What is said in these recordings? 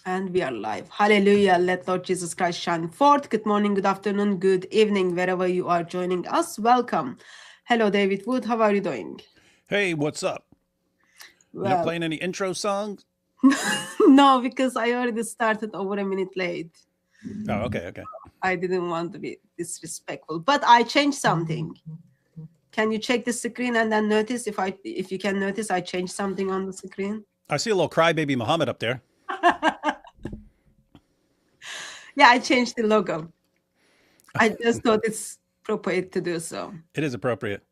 And we are live. Hallelujah. Let Lord Jesus Christ shine forth. Good morning, good afternoon, good evening, wherever you are joining us. Welcome. Hello, David Wood. How are you doing? Hey, what's up? You're not Well, playing any intro songs? no, because I already started over a minute late. Oh, okay. I didn't want to be disrespectful, but I changed something. Can you check the screen and then notice if you can notice I changed something on the screen? I see a little crybaby Muhammad up there. Yeah, I changed the logo. I just thought it's appropriate to do so. It is appropriate.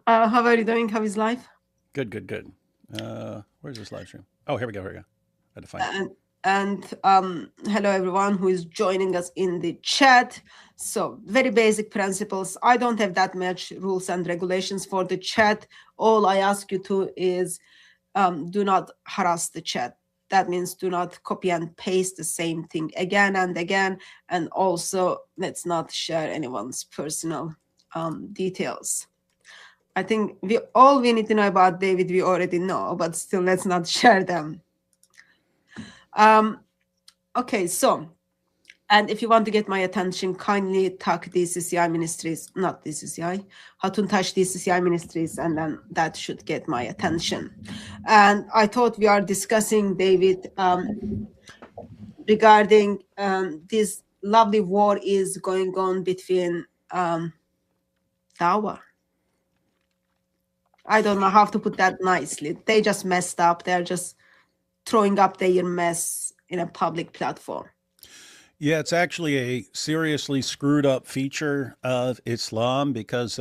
How are you doing? How is life? Good. Where's this live stream? Oh, here we go. I had to find it. And hello everyone who is joining us in the chat. So very basic principles. I don't have that much rules and regulations for the chat. All I ask you to is do not harass the chat. That means do not copy and paste the same thing again and again. And also let's not share anyone's personal details. I think we need to know about David, we already know, but still let's not share them. Okay, so, and if you want to get my attention, kindly tag DCCI Ministries, not DCCI, Hatun Tash DCCI Ministries, and then that should get my attention. And I thought we are discussing, David, regarding this lovely war is going on between Dawah. I don't know how to put that nicely. They just messed up. They're just throwing up their mess in a public platform. Yeah, it's actually a seriously screwed up feature of Islam because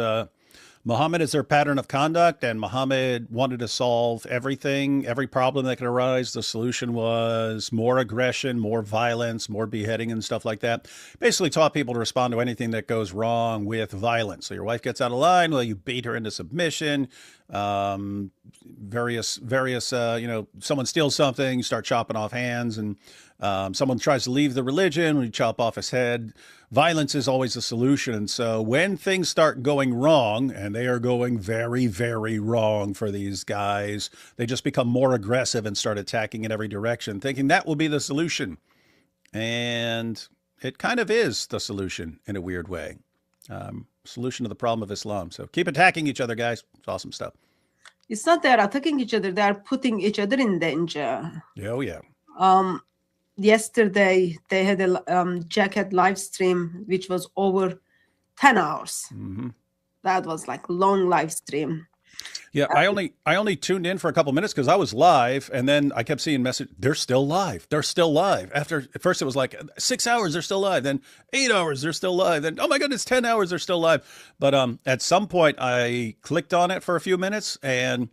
Muhammad is their pattern of conduct, and Muhammad wanted to solve everything, every problem that could arise. The solution was more aggression, more violence, more beheading, and stuff like that. Basically, taught people to respond to anything that goes wrong with violence. So your wife gets out of line, well, you beat her into submission. Various, someone steals something, you start chopping off hands, and someone tries to leave the religion, we chop off his head. Violence is always a solution. And so when things start going wrong, and they are going very, very wrong for these guys, they just become more aggressive and start attacking in every direction, thinking that will be the solution. And it kind of is the solution in a weird way. Solution to the problem of Islam. So keep attacking each other, guys. It's awesome stuff. It's not they're attacking each other, they're putting each other in danger. Oh, yeah. Yesterday, they had a Jacket live stream, which was over 10 hours. Mm-hmm. That was like long live stream. Yeah, I only tuned in for a couple minutes because I was live, and then I kept seeing message. They're still live. They're still live. After at first it was like 6 hours, they're still live. Then 8 hours, they're still live. Then oh my goodness, 10 hours, they're still live. But at some point, I clicked on it for a few minutes, and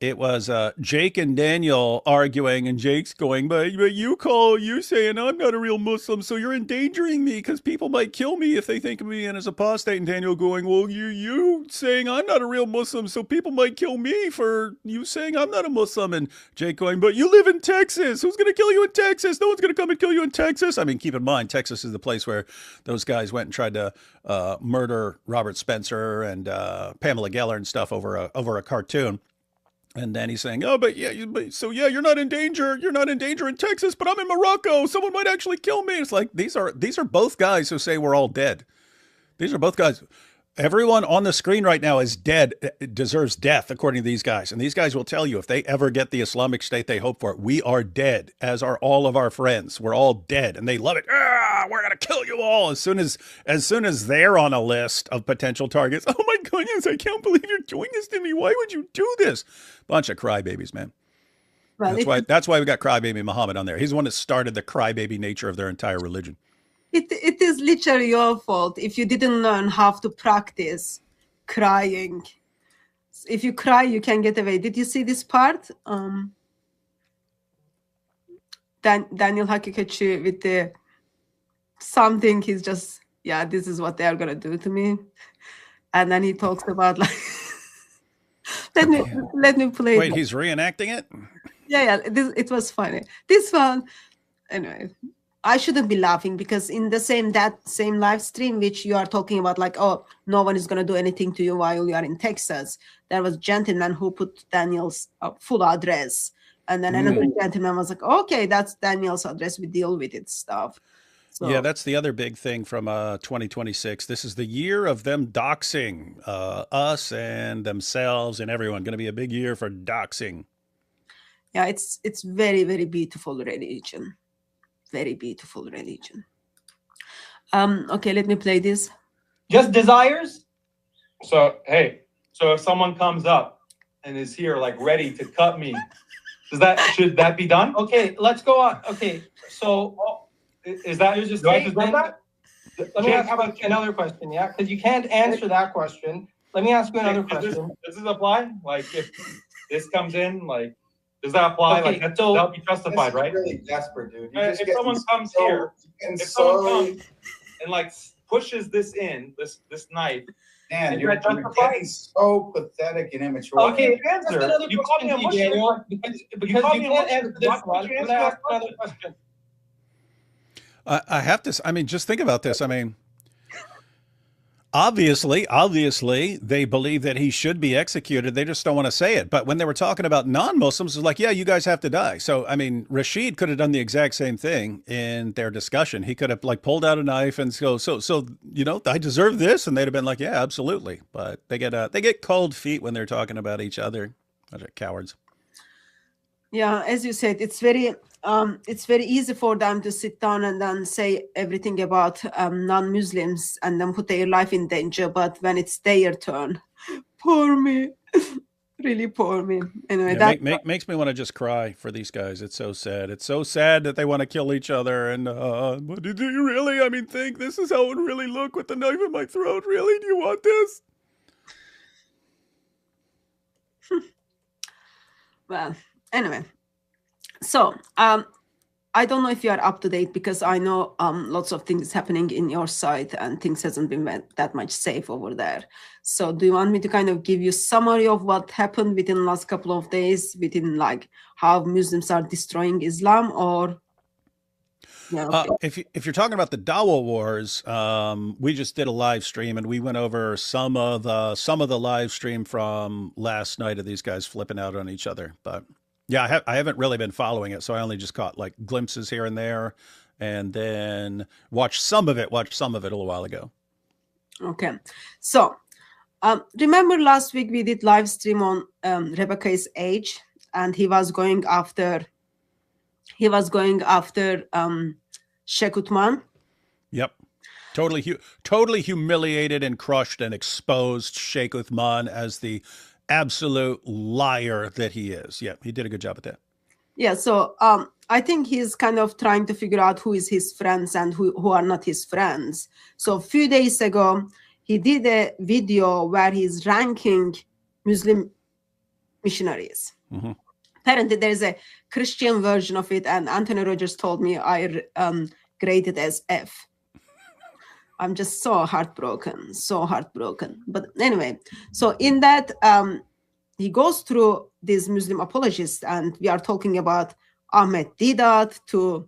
it was Jake and Daniel arguing, and Jake's going, but you saying I'm not a real Muslim, so you're endangering me because people might kill me if they think of me as apostate. And Daniel going, well, you saying I'm not a real Muslim, so people might kill me for you saying I'm not a Muslim. And Jake going, but you live in Texas. Who's going to kill you in Texas? No one's going to come and kill you in Texas. I mean, keep in mind, Texas is the place where those guys went and tried to murder Robert Spencer and Pamela Geller and stuff over a cartoon. And then he's saying, "Oh, but you're not in danger. You're not in danger in Texas, but I'm in Morocco. Someone might actually kill me." It's like these are both guys who say we're all dead. These are both guys. Everyone on the screen right now is dead, deserves death, according to these guys. And these guys will tell you if they ever get the Islamic State they hope for, we are dead, as are all of our friends. We're all dead, and they love it. We're gonna kill you all as soon as they're on a list of potential targets. Oh my goodness, I can't believe you're doing this to me. Why would you do this? Bunch of crybabies, man. Well, that's why we got crybaby Muhammad on there. He's the one that started the crybaby nature of their entire religion. It is literally your fault if you didn't learn how to practice crying. If you cry, you can get away. Did you see this part? Daniel Hakikachi with the something, he's just, yeah, this is what they are going to do to me. And then he talks about like, let me play. Wait, he's reenacting it? Yeah, it was funny. This one, anyway. I shouldn't be laughing because in the same live stream which you are talking about, like, oh, no one is going to do anything to you while you are in Texas, there was a gentleman who put Daniel's full address And then another gentleman was like, okay, that's Daniel's address. We deal with it stuff. So, yeah, that's the other big thing from 2026. This is the year of them doxing us and themselves and everyone. Going to be a big year for doxing. yeah, it's very, very beautiful religion. Very beautiful religion. Okay, let me play this. Just desires. So hey, so if someone comes up and is here like ready to cut me, should that be done? Okay, let's go on. Okay, so Is that there's a do I deserve statement. that? Let me ask you another question, yeah? Because you can't answer that question. Let me ask you another question. Does this apply? Like if this comes in, like does that apply? Okay, like so- that'll be justified, right? Really desperate, dude. You're just If getting someone comes so- here, getting if someone so- comes and like pushes this in, this knife, man, is you're that justified? getting so pathetic and immature. Okay, Answer. just another You call me a question, Muslim. Daniel, because call you me a can't Muslim. answer this Why one. would you I'm answer gonna ask that another question. I have to, I mean, just think about this. I mean, obviously, they believe that he should be executed. They just don't want to say it. But when they were talking about non-Muslims, it's like, yeah, you guys have to die. So, I mean, Rashid could have done the exact same thing in their discussion. He could have like pulled out a knife and go, so you know, I deserve this, and they'd have been like, yeah, absolutely. But they get cold feet when they're talking about each other. Bunch of cowards. Yeah, as you said, it's very easy for them to sit down and then say everything about non-Muslims and then put their life in danger. But when it's their turn, poor me, really poor me. Anyway, Yeah, that makes me want to just cry for these guys. It's so sad. It's so sad that they want to kill each other. And but do you really? I mean, think this is how it would really look with the knife in my throat. Really? Do you want this? well, anyway. So I don't know if you are up to date because I know lots of things happening in your side and things hasn't been that much safe over there. So do you want me to kind of give you summary of what happened within the last couple of days, within like how Muslims are destroying Islam, or yeah, okay. If you're talking about the Dawah wars, we just did a live stream and we went over some of the live stream from last night of these guys flipping out on each other. But yeah, I haven't really been following it, so I only just caught like glimpses here and there, and then watched some of it a little while ago. Okay, so remember last week we did live stream on Rebecca's age, and he was going after Sheikh Uthman. Yep. Totally humiliated and crushed and exposed Sheikh Uthman as the absolute liar that he is. Yeah, he did a good job at that. Yeah, so I think he's kind of trying to figure out who is his friends and who are not his friends. So a few days ago, he did a video where he's ranking Muslim missionaries. Mm-hmm. Apparently, there's a Christian version of it, and Anthony Rogers told me I graded as F. I'm just so heartbroken. But anyway, so in that, he goes through these Muslim apologists, and we are talking about Ahmed Didat to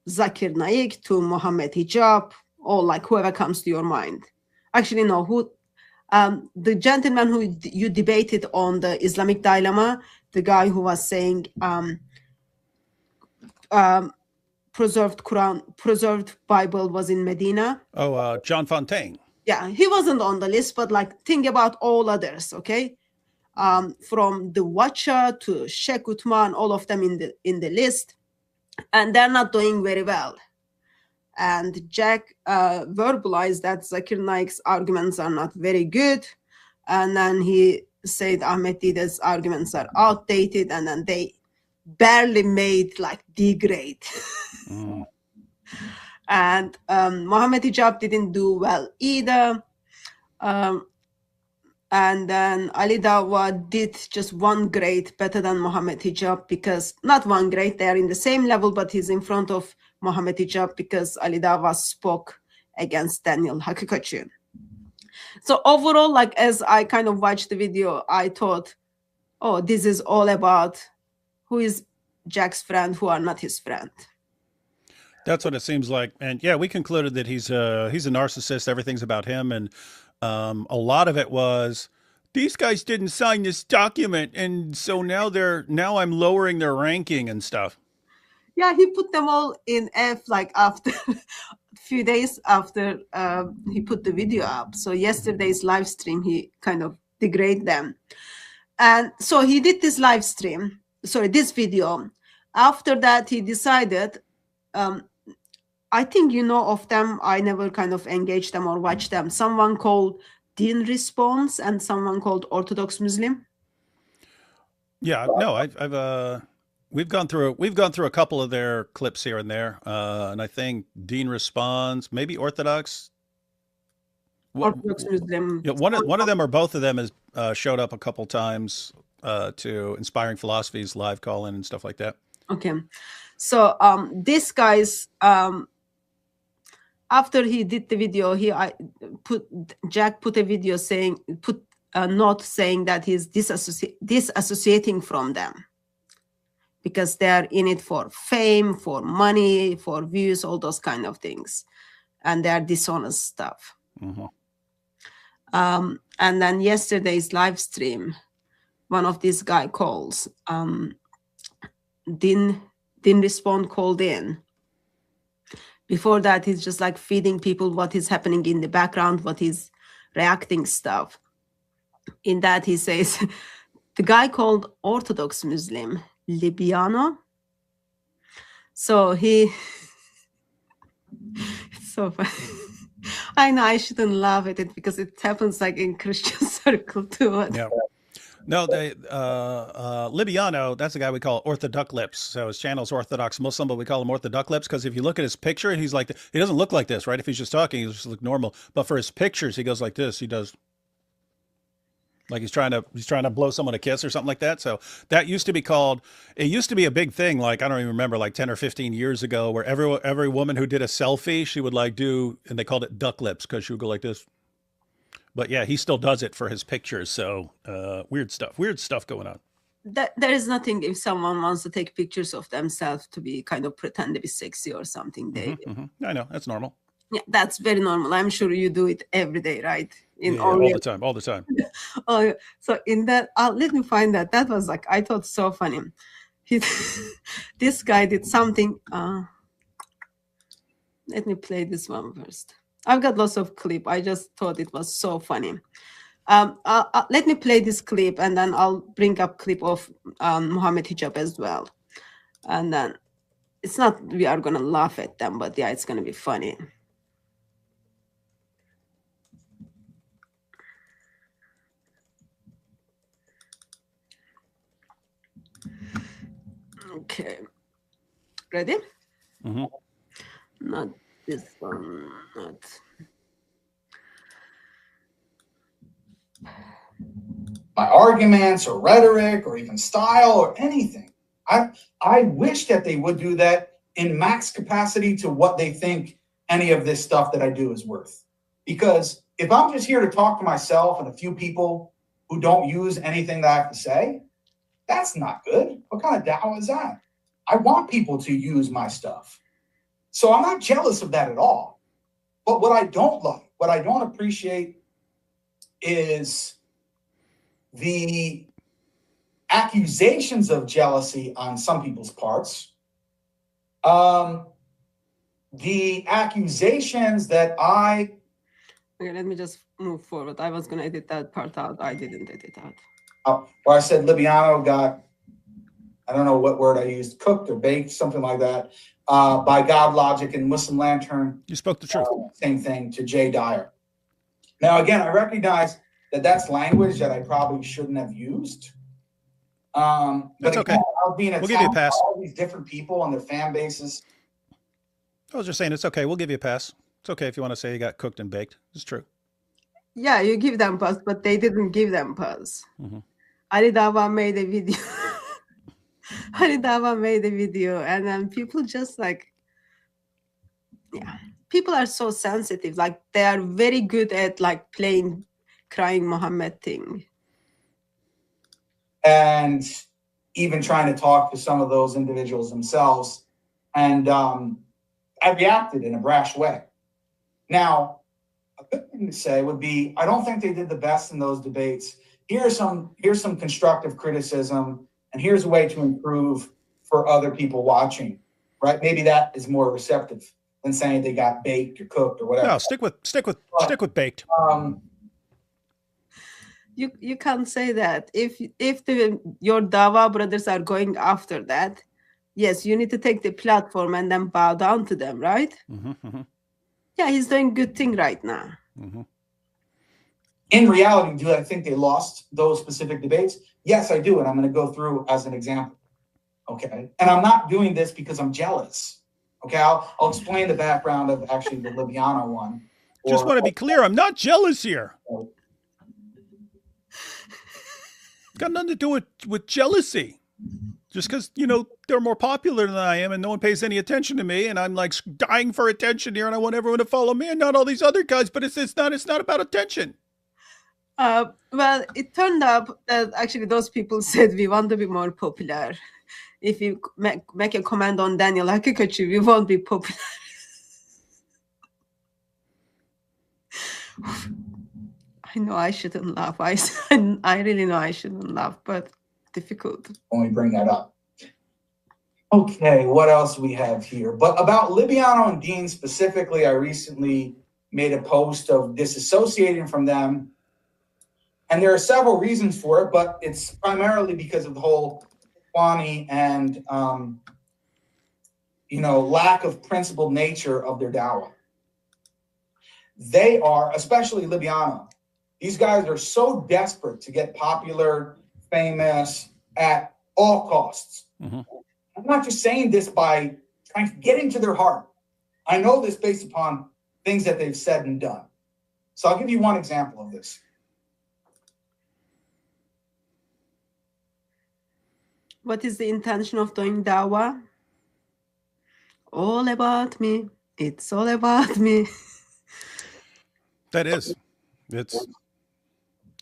Zakir Naik to Mohammed Hijab, or like whoever comes to your mind. Actually, no, the gentleman who you debated on the Islamic dilemma, the guy who was saying preserved Quran, preserved Bible was in Medina. Oh, John Fontaine. Yeah, he wasn't on the list, but like think about all others, okay? From the Watcher to Sheikh Uthman, all of them in the list, and they're not doing very well. And Jack verbalized that Zakir Naik's arguments are not very good, and then he said Ahmed Didat's arguments are outdated, and then they barely made like D grade. And Mohammed Hijab didn't do well either. And then Ali Dawah did just one grade better than Mohammed Hijab, because not one grade, they are in the same level, but he's in front of Mohammed Hijab because Ali Dawah spoke against Daniel Hakikatçı. So overall, like as I kind of watched the video, I thought, oh, this is all about who is Jack's friend, who are not his friend. That's what it seems like. And yeah, we concluded that he's a narcissist. Everything's about him. And a lot of it was these guys didn't sign this document, and so now I'm lowering their ranking and stuff. Yeah, he put them all in F like after a few days after he put the video up. So yesterday's live stream, he kind of degraded them. And so he did this live stream, sorry, this video. After that, he decided, I think you know of them. I never kind of engaged them or watched them. Someone called Din Response and someone called Orthodox Muslim. Yeah, no, we've gone through a couple of their clips here and there, and I think Dean Responds, maybe Orthodox. Orthodox Muslim. Yeah, one of them or both of them has showed up a couple times to Inspiring Philosophies live call in and stuff like that. Okay, so this guy's after he did the video, Jack put a video saying, put a note saying that he's disassociating from them because they're in it for fame, for money, for views, all those kind of things, and they're dishonest stuff. Mm-hmm. And then yesterday's live stream, one of these guy calls, Din Respond called in. Before that, he's just like feeding people what is happening in the background, what is reacting stuff. In that, he says, the guy called Orthodox Muslim, Libiano. So he, it's so funny. I know I shouldn't laugh at it because it happens like in Christian circle too. Yeah. No, they Libiano, that's the guy we call Orthodox Lips. So his channel's Orthodox Muslim, but we call him Orthodox Lips because if you look at his picture, he's like, he doesn't look like this, right? If he's just talking, he just look normal. But for his pictures, he goes like this. He does like he's trying to blow someone a kiss or something like that. So that used to be called, it used to be a big thing. Like, I don't even remember, like 10 or 15 years ago, where every woman who did a selfie, she would like do, and they called it duck lips because she would go like this. But yeah, he still does it for his pictures. So weird stuff going on. There is nothing if someone wants to take pictures of themselves to be kind of pretend to be sexy or something. I know, that's normal. Yeah, that's very normal. I'm sure you do it every day, right? All the time. Oh, so in that, let me find that. That was like, I thought so funny. This guy did something. Let me play this one first. I've got lots of clip. I just thought it was so funny. Let me play this clip and then I'll bring up clip of Muhammad Hijab as well. And then it's not, we are going to laugh at them, but yeah, it's going to be funny. Okay. Ready? Mm-hmm. Not this one. Not. My arguments or rhetoric or even style or anything. I wish that they would do that in max capacity to what they think any of this stuff that I do is worth. Because if I'm just here to talk to myself and a few people who don't use anything that I have to say, that's not good. What kind of Dawah is that? I want people to use my stuff. So I'm not jealous of that at all. But what I don't like, what I don't appreciate is the accusations of jealousy on some people's parts. The accusations that Okay, let me just move forward. I was going to edit that part out. I didn't edit out. Where I said Libiano got, I don't know what word I used, cooked or baked, something like that, by God Logic and Muslim Lantern. You spoke the truth. Same thing to Jay Dyer. Now, again, I recognize that that's language that I probably shouldn't have used. But that's again, okay. I was being attacked We'll give you a pass. by all these different people and their fan bases. I was just saying, it's okay. We'll give you a pass. It's okay if you want to say you got cooked and baked. It's true. Yeah, you give them pass, but they didn't give them pass. Mm-hmm. Ali Dawah made a video. Ali Dawah made a video, and then people just like, yeah, people are so sensitive. Like they are very good at like playing crying Muhammad thing. And even trying to talk to some of those individuals themselves. And I reacted in a brash way. Now, a good thing to say would be, I don't think they did the best in those debates here's some constructive criticism, and here's a way to improve for other people watching, right? Maybe that is more receptive than saying they got baked or cooked or whatever. No, stick with baked. You can't say that. If your Dawah brothers are going after that, yes, you need to take the platform and then bow down to them, right? Yeah, he's doing good thing right now. In reality, do I think they lost those specific debates? Yes, I do, and I'm going to go through as an example. Okay, and I'm not doing this because I'm jealous. Okay, I'll explain the background of actually the Libiano one. Just want to be clear, I'm not jealous here. Got nothing to do with jealousy. Just because, you know, they're more popular than I am and no one pays any attention to me and I'm like dying for attention here and I want everyone to follow me and not all these other guys, but it's not about attention. Well, it turned out that actually those people said we want to be more popular. If you make a comment on Daniel Hakikachi, we won't be popular. I know I shouldn't laugh. I really know I shouldn't laugh, but difficult. When we bring that up. Okay, what else we have here? But about Libiano and Dean specifically, I recently made a post of disassociating from them. And there are several reasons for it, but it's primarily because of the whole Kwani and, lack of principled nature of their Dawah. They are, especially Libiano, these guys are so desperate to get popular, famous at all costs. I'm not just saying this by trying to get into their heart. I know this based upon things that they've said and done. So I'll give you one example of this. What is the intention of doing Dawah? All about me. It's all about me. That is.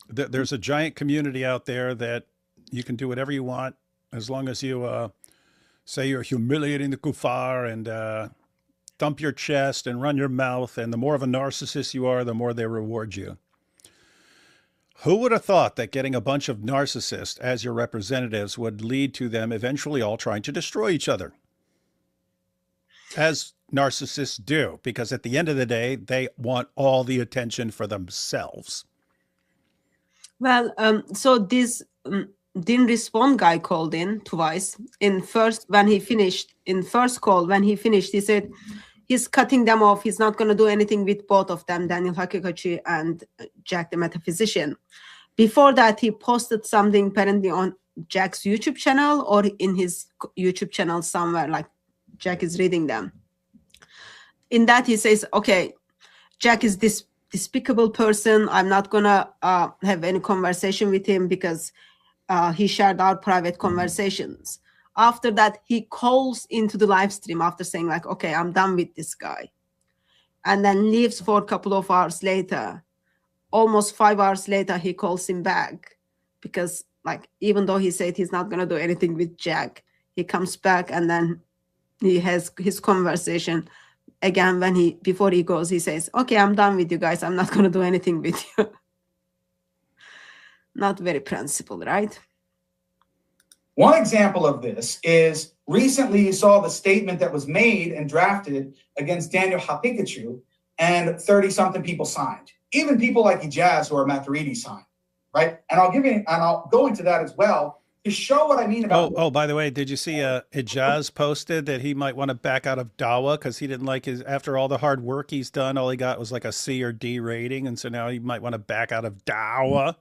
There's a giant community out there that you can do whatever you want as long as you say you're humiliating the kuffar and thump your chest and run your mouth. And the more of a narcissist you are, the more they reward you. Who would have thought that getting a bunch of narcissists as your representatives would lead to them eventually all trying to destroy each other? As narcissists do, because at the end of the day, they want all the attention for themselves. Well, so this didn't respond guy called in twice. In first call, when he finished, he said he's cutting them off. He's not going to do anything with both of them, Daniel Hakikachi and Jack the Metaphysician. Before that, he posted something apparently on Jack's YouTube channel or in his YouTube channel somewhere, like Jack is reading them. In that, he says, okay, Jack is this despicable person. I'm not going to have any conversation with him because he shared our private conversations. After that, he calls into the live stream after saying like, okay, I'm done with this guy. And then leaves for a couple of hours later. Almost 5 hours later, he calls him back because like, even though he said he's not going to do anything with Jack, he comes back and then he has his conversation again. Before he goes, he says, okay, I'm done with you guys. I'm not going to do anything with you. Not very principled, right? One example of this is recently you saw the statement that was made and drafted against Daniel Hakikachi, and 30-something people signed. Even people like Ijaz who are Maturidi signed, right? And I'll go into that as well to show what I mean about. Oh, by the way, did you see Ijaz posted that he might want to back out of Dawah because he didn't like after all the hard work he's done, all he got was like a C or D rating, and so now he might want to back out of Dawah.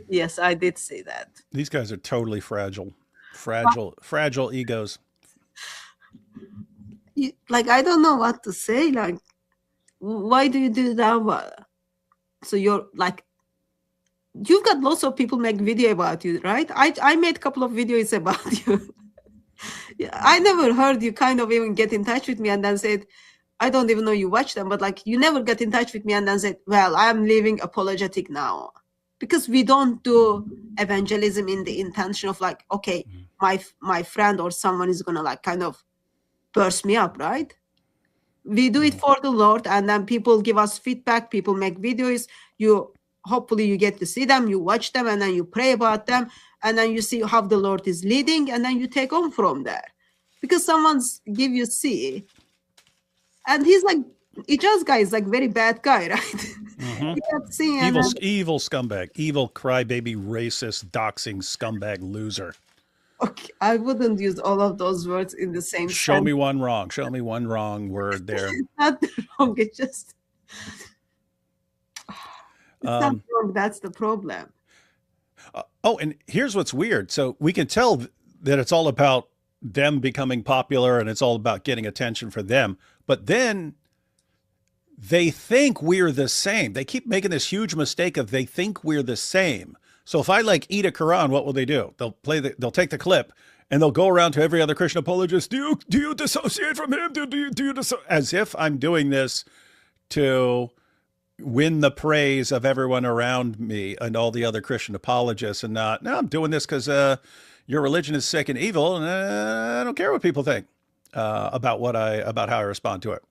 Yes, I did see that. These guys are totally fragile egos. I don't know what to say. Like, why do you do that? So you're like, you've got lots of people make video about you, right? I made a couple of videos about you. I never heard you kind of even get in touch with me and then said, I don't even know you watch them, but like you never get in touch with me and then said, well, I'm leaving apologetic now. Because we don't do evangelism in the intention of like, okay, my friend or someone is going to like kind of burst me up, right? We do it for the Lord, and then people give us feedback, people make videos. You hopefully you get to see them, you watch them, and then you pray about them, and then you see how the Lord is leading, and then you take on from there. Because someone's give you see, and he's like, Ijaz guy is like very bad guy, right? You can't see, and Evil scumbag, evil crybaby, racist, doxing scumbag loser. okay, I wouldn't use all of those words in the same Show sentence. me one wrong. Show me one wrong word there. It's not wrong. It's just not wrong. That's the problem. Oh, and here's what's weird. So we can tell that it's all about them becoming popular and it's all about getting attention for them. But then they think we're the same. They keep making this huge mistake of they think we're the same. So if I like eat a Quran, what will they do? They'll take the clip and they'll go around to every other Christian apologist. Do you dissociate from him? Do you as if I'm doing this to win the praise of everyone around me and all the other Christian apologists, and no, I'm doing this because your religion is sick and evil, and I don't care what people think about how I respond to it.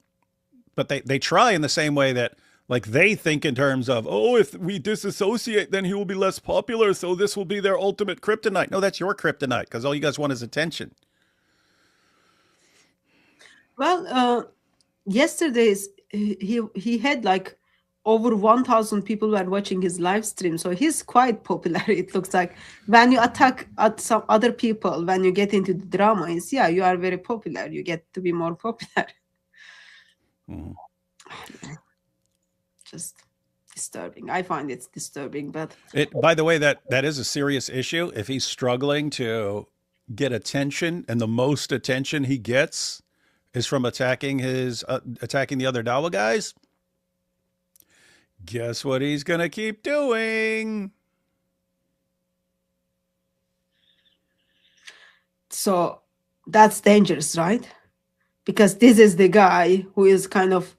But they try in the same way that like they think in terms of, oh, if we disassociate, then he will be less popular, so this will be their ultimate kryptonite. No, that's your kryptonite because all you guys want is attention. Well, yesterday's he had like over 1,000 people were watching his live stream, so he's quite popular. It looks like when you attack at some other people, when you get into the drama, yeah, you are very popular. You get to be more popular. Just disturbing. I find it's disturbing, but by the way, that is a serious issue. If he's struggling to get attention, and the most attention he gets is from attacking the other Dawah guys, guess what he's gonna keep doing? So that's dangerous, right? Because this is the guy who is kind of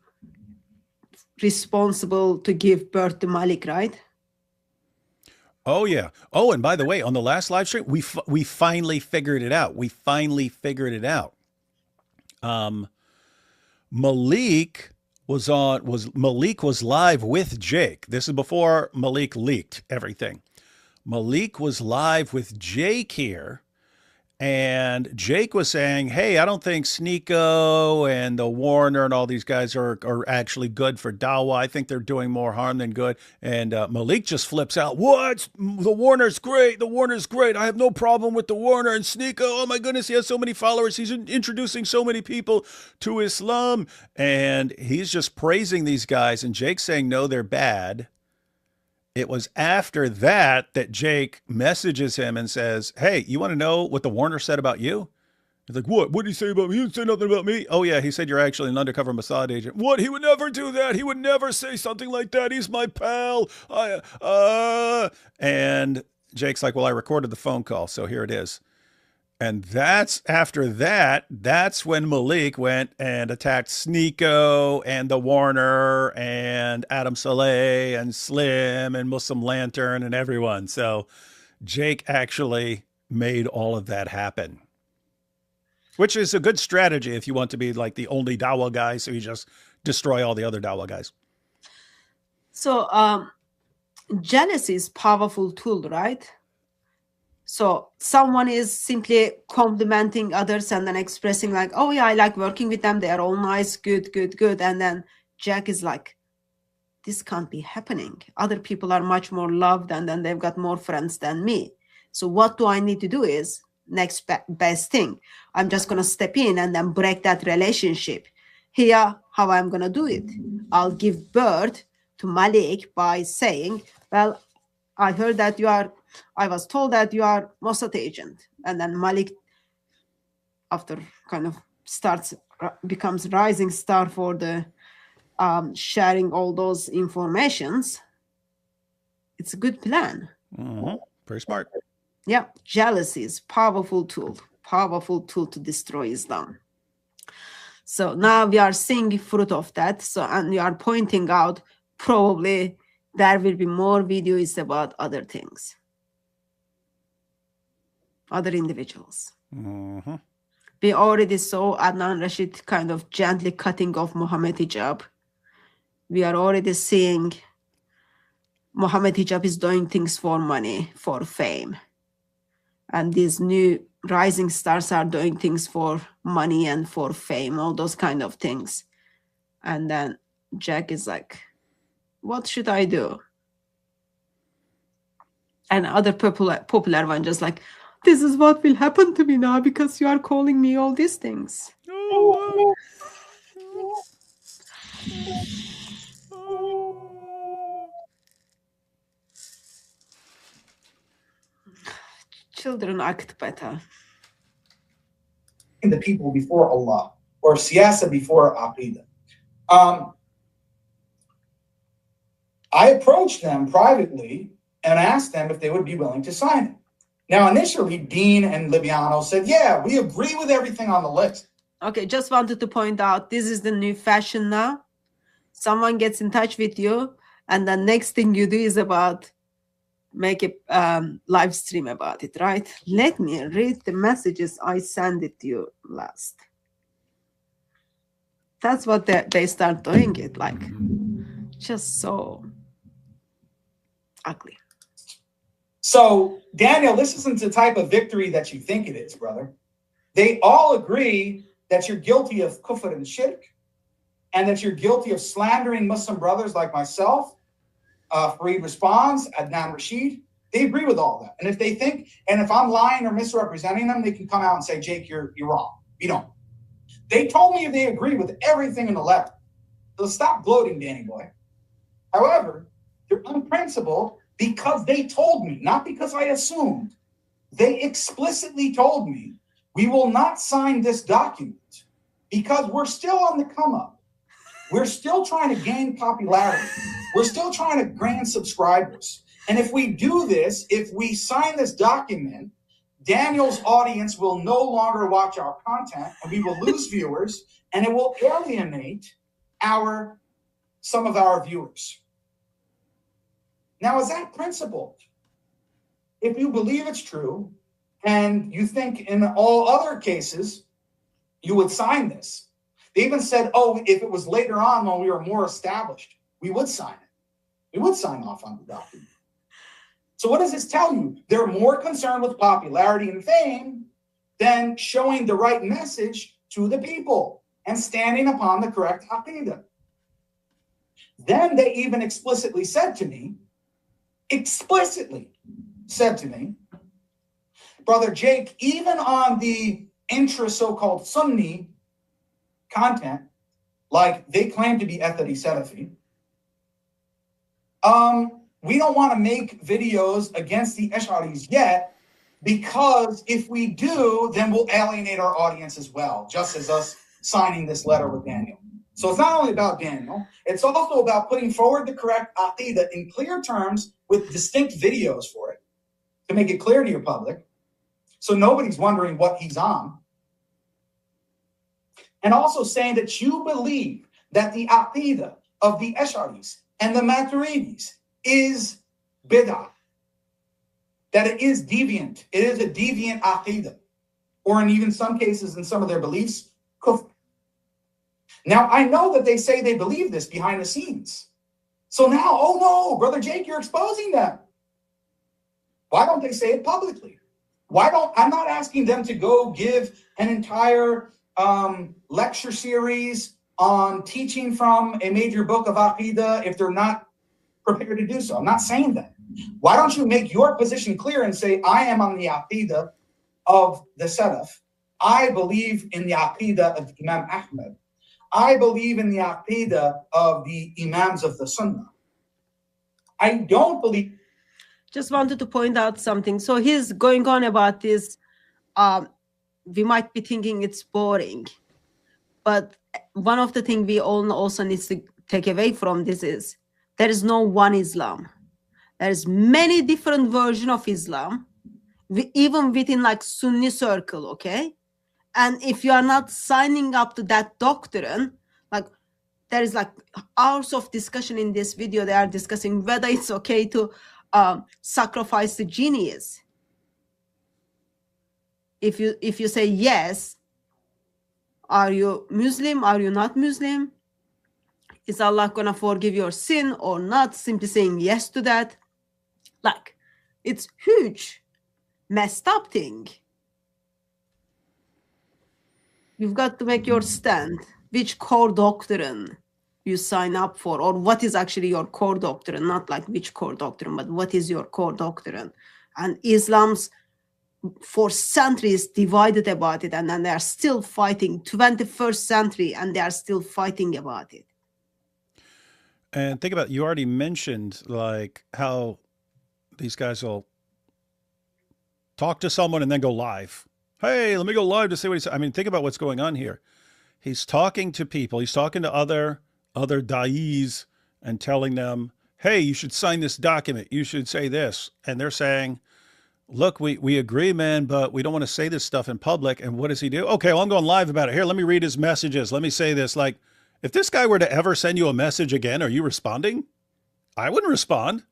responsible to give birth to Malik, right? Oh yeah. Oh, and by the way, on the last live stream, we finally figured it out. Malik was live with Jake. This is before Malik leaked everything. Malik was live with Jake here. And Jake was saying, hey, I don't think Sneeko and the Warner and all these guys are actually good for Dawah. I think they're doing more harm than good. And Malik just flips out. What? The Warner's great. The Warner's great. I have no problem with the Warner. And Sneeko, oh my goodness, he has so many followers. He's introducing so many people to Islam. And he's just praising these guys. And Jake's saying, no, they're bad. It was after that Jake messages him and says, hey, you want to know what the Warner said about you? He's like, what? What did he say about me? He didn't say nothing about me. Oh, yeah, he said you're actually an undercover Mossad agent. What? He would never do that. He would never say something like that. He's my pal. And Jake's like, well, I recorded the phone call, so here it is. And that's when Malik went and attacked Sneeko and the Warner and Adam Saleh and Slim and Muslim Lantern and everyone. So Jake actually made all of that happen, which is a good strategy if you want to be like the only Dawah guy. So you just destroy all the other Dawah guys. So jealousy is a powerful tool, right? So someone is simply complimenting others and then expressing like, oh yeah, I like working with them. They are all nice, good. And then Jack is like, this can't be happening. Other people are much more loved and then they've got more friends than me. So what do I need to do is next best thing. I'm just going to step in and then break that relationship. Here, how I'm going to do it. I'll give birth to Malik by saying, well, I was told that you are Mossad agent. And then Malik, after kind of becomes rising star for the sharing all those informations. It's a good plan. Mm-hmm. Pretty smart. Yeah, jealousy is powerful tool to destroy Islam. So now we are seeing fruit of that. So, and we are pointing out probably there will be more videos about other things, other individuals. Mm-hmm. We already saw Adnan Rashid kind of gently cutting off Muhammad hijab. We are already seeing Mohammed Hijab is doing things for money, for fame. And these new rising stars are doing things for money and for fame, all those kind of things. And then Jack is like, what should I do? And other popular one just like, this is what will happen to me now because you are calling me all these things. Oh, Children act better. The people before Allah, or siyasa before aqidah. I approached them privately and asked them if they would be willing to sign it. Now, initially, Dean and Liviano said, yeah, we agree with everything on the list. Okay, just wanted to point out, this is the new fashion now. Someone gets in touch with you, and the next thing you do is about make a live stream about it, right? Let me read the messages I sent it to you last. That's what they start doing it, like, just so ugly. So, Daniel, this isn't the type of victory that you think it is, brother. They all agree that you're guilty of kufr and shirk, and that you're guilty of slandering Muslim brothers like myself, Fareed Responds, Adnan Rashid. They agree with all that. And if they think, and if I'm lying or misrepresenting them, they can come out and say, Jake, you're wrong. We don't. They told me they agree with everything in the letter. So stop gloating, Danny boy. However, they're unprincipled because they told me, not because I assumed. They explicitly told me, we will not sign this document because we're still on the come up. We're still trying to gain popularity. We're still trying to gain subscribers. And if we do this, if we sign this document, Daniel's audience will no longer watch our content, and we will lose viewers, and it will alienate some of our viewers. Now, is that principled? If you believe it's true, and you think in all other cases, you would sign this. They even said, oh, if it was later on when we were more established, we would sign it. We would sign off on the document. So what does this tell you? They're more concerned with popularity and fame than showing the right message to the people and standing upon the correct aqidah. Then they even explicitly said to me, Brother Jake, even on the intra so-called Sunni content, like they claim to be Athari Salafi, we don't want to make videos against the Ash'aris yet, because if we do, then we'll alienate our audience as well, just as us signing this letter with Daniel. So it's not only about Daniel, it's also about putting forward the correct aqidah in clear terms with distinct videos for it, to make it clear to your public, so nobody's wondering what he's on. And also saying that you believe that the aqidah of the Ash'aris and the Maturidis is bid'ah, that it is deviant. It is a deviant aqidah, or in even some cases, in some of their beliefs, kufr. Now, I know that they say they believe this behind the scenes. So now, oh no, Brother Jake, you're exposing them. Why don't they say it publicly? I'm not asking them to go give an entire lecture series on teaching from a major book of aqidah if they're not prepared to do so. I'm not saying that. Why don't you make your position clear and say, I am on the aqidah of the Salaf. I believe in the aqidah of Imam Ahmed. I believe in the aqidah of the Imams of the Sunnah. I don't believe. Just wanted to point out something. So he's going on about this. We might be thinking it's boring, but one of the things we all also need to take away from this is there is no one Islam. There's many different versions of Islam, even within like Sunni circle, okay? And if you are not signing up to that doctrine, like there is like hours of discussion in this video. They are discussing whether it's okay to sacrifice the genius. If you say yes, are you Muslim? Are you not Muslim? Is Allah gonna forgive your sin or not? Simply saying yes to that. Like, it's huge, messed up thing. You've got to make your stand. Which core doctrine you sign up for, or what is actually your core doctrine, not like which core doctrine, but what is your core doctrine. And Islam's for centuries divided about it, and then they are still fighting 21st century, and they are still fighting about it. And think about, you already mentioned like how these guys will talk to someone and then go live. Hey, let me go live to see what he said. I mean, think about what's going on here. He's talking to people. He's talking to other da'is and telling them, hey, you should sign this document. You should say this. And they're saying, look, we agree, man, but we don't want to say this stuff in public. And what does he do? Okay, well, I'm going live about it. Here, let me read his messages. Let me say this. Like, if this guy were to ever send you a message again, are you responding? I wouldn't respond.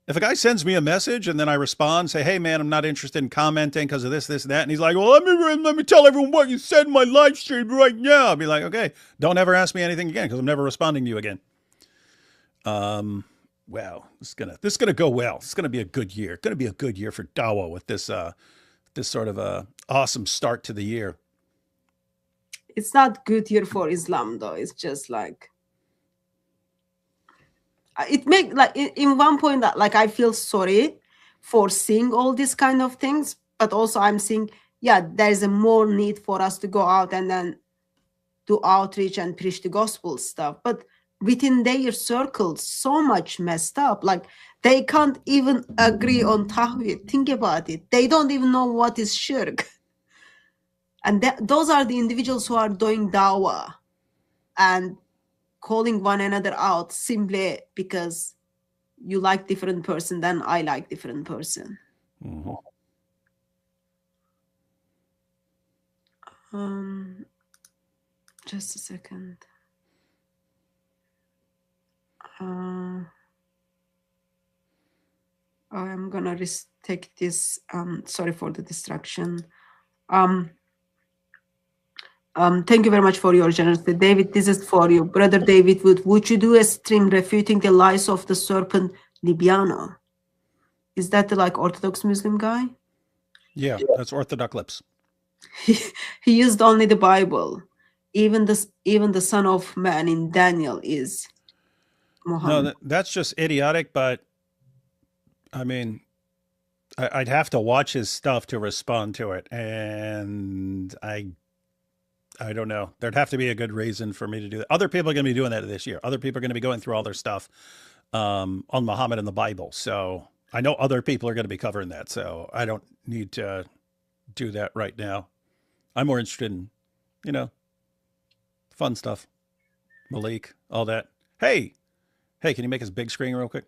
If a guy sends me a message and then I respond, say, hey, man, I'm not interested in commenting because of this, and that. And he's like, well, let me tell everyone what you said in my live stream right now. I'll be like, okay, don't ever ask me anything again because I'm never responding to you again. Wow, this is gonna go well. It's gonna be a good year. Gonna be a good year for Dawah with this sort of awesome start to the year. It's not good year for Islam though. It's just like it make like in one point that like I feel sorry for seeing all these kind of things, but also I'm seeing there's a more need for us to go out and then do outreach and preach the gospel stuff, but within their circles, so much messed up. Like they can't even agree on Tawhid. Think about it. They don't even know what is shirk. And those are the individuals who are doing dawah and calling one another out simply because you like different person than I like different person. Mm-hmm. Just a second. I'm gonna take this. Sorry for the distraction. Thank you very much for your generosity, David. This is for you, brother David. Would you do a stream refuting the lies of the serpent Libyano? Is that the like Orthodox Muslim guy? Yeah, that's Orthodox lips. He used only the Bible. Even the Son of Man in Daniel is Muhammad. No, that's just idiotic, but I mean, I'd have to watch his stuff to respond to it. And I don't know. There'd have to be a good reason for me to do that. Other people are going to be doing that this year. Other people are going to be going through all their stuff on Muhammad and the Bible. So I know other people are going to be covering that. So I don't need to do that right now. I'm more interested in, fun stuff. Malik, all that. Hey, can you make us big screen real quick?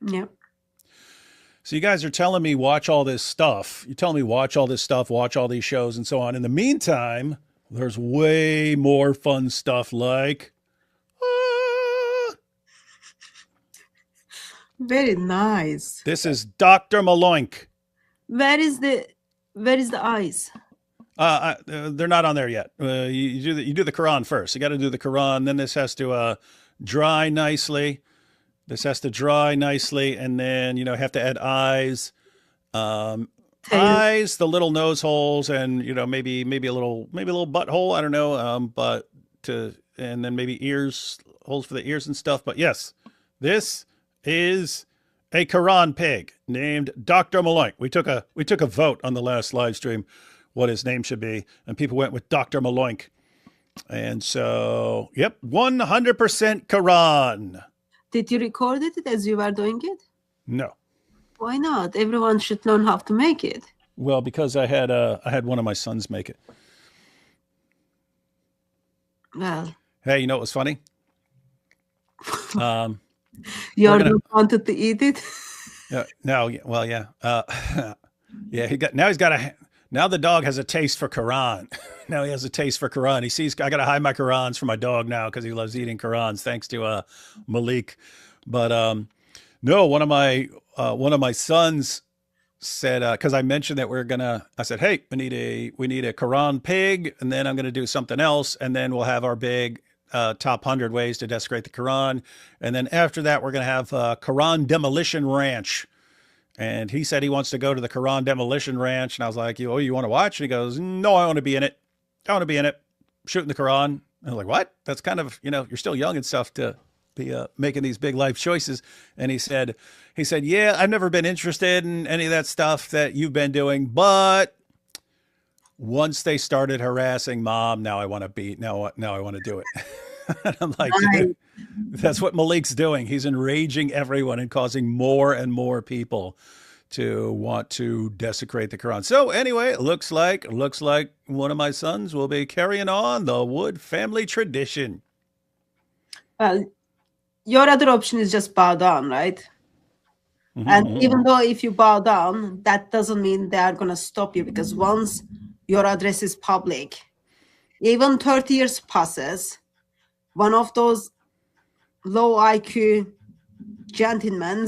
Yep. So you guys are telling me watch all this stuff. You're telling me watch all this stuff, watch all these shows and so on. In the meantime, there's way more fun stuff like... Very nice. This is Dr. Maloink. Where is the eyes? They're not on there yet. You do the Quran first. You got to do the Quran. Then this has to dry nicely. This has to dry nicely, and then have to add eyes, eyes, the little nose holes, and maybe a little butthole. I don't know, and then maybe ears, holes for the ears and stuff. But yes, this is a Quran pig named Dr. Maloink. We took a vote on the last live stream what his name should be, and people went with Dr. Maloink. And so, yep, 100% Quran. Did you record it as you were doing it? No. Why not? Everyone should learn how to make it. Well, because I had one of my sons make it. Well. Hey, you know what was funny? You wanted to eat it? Yeah. No. Well, yeah. Yeah. Now the dog has a taste for Quran. Now he has a taste for Quran. He sees I got to hide my Qurans for my dog now because he loves eating Qurans. Thanks to Malik. But no, one of my sons said, because I mentioned that I said, hey, we need a Quran pig, and then I'm going to do something else, and then we'll have our big top 100 ways to desecrate the Quran. And then after that, we're going to have Quran Demolition Ranch. And he said he wants to go to the Quran Demolition Ranch. And I was like, oh, you want to watch? And he goes, no, I want to be in it. I want to be in it. Shooting the Quran. And I was like, what? That's kind of, you're still young and stuff to be making these big life choices. And he said, yeah, I've never been interested in any of that stuff that you've been doing. But once they started harassing mom, now I want to do it. And I'm like, that's what Malik's doing. He's enraging everyone and causing more and more people to want to desecrate the Quran. So anyway, it looks like one of my sons will be carrying on the Wood family tradition. Well, your other option is just bow down, right? And even though if you bow down, that doesn't mean they are going to stop you, because once your address is public, even 30 years passes, one of those low IQ gentlemen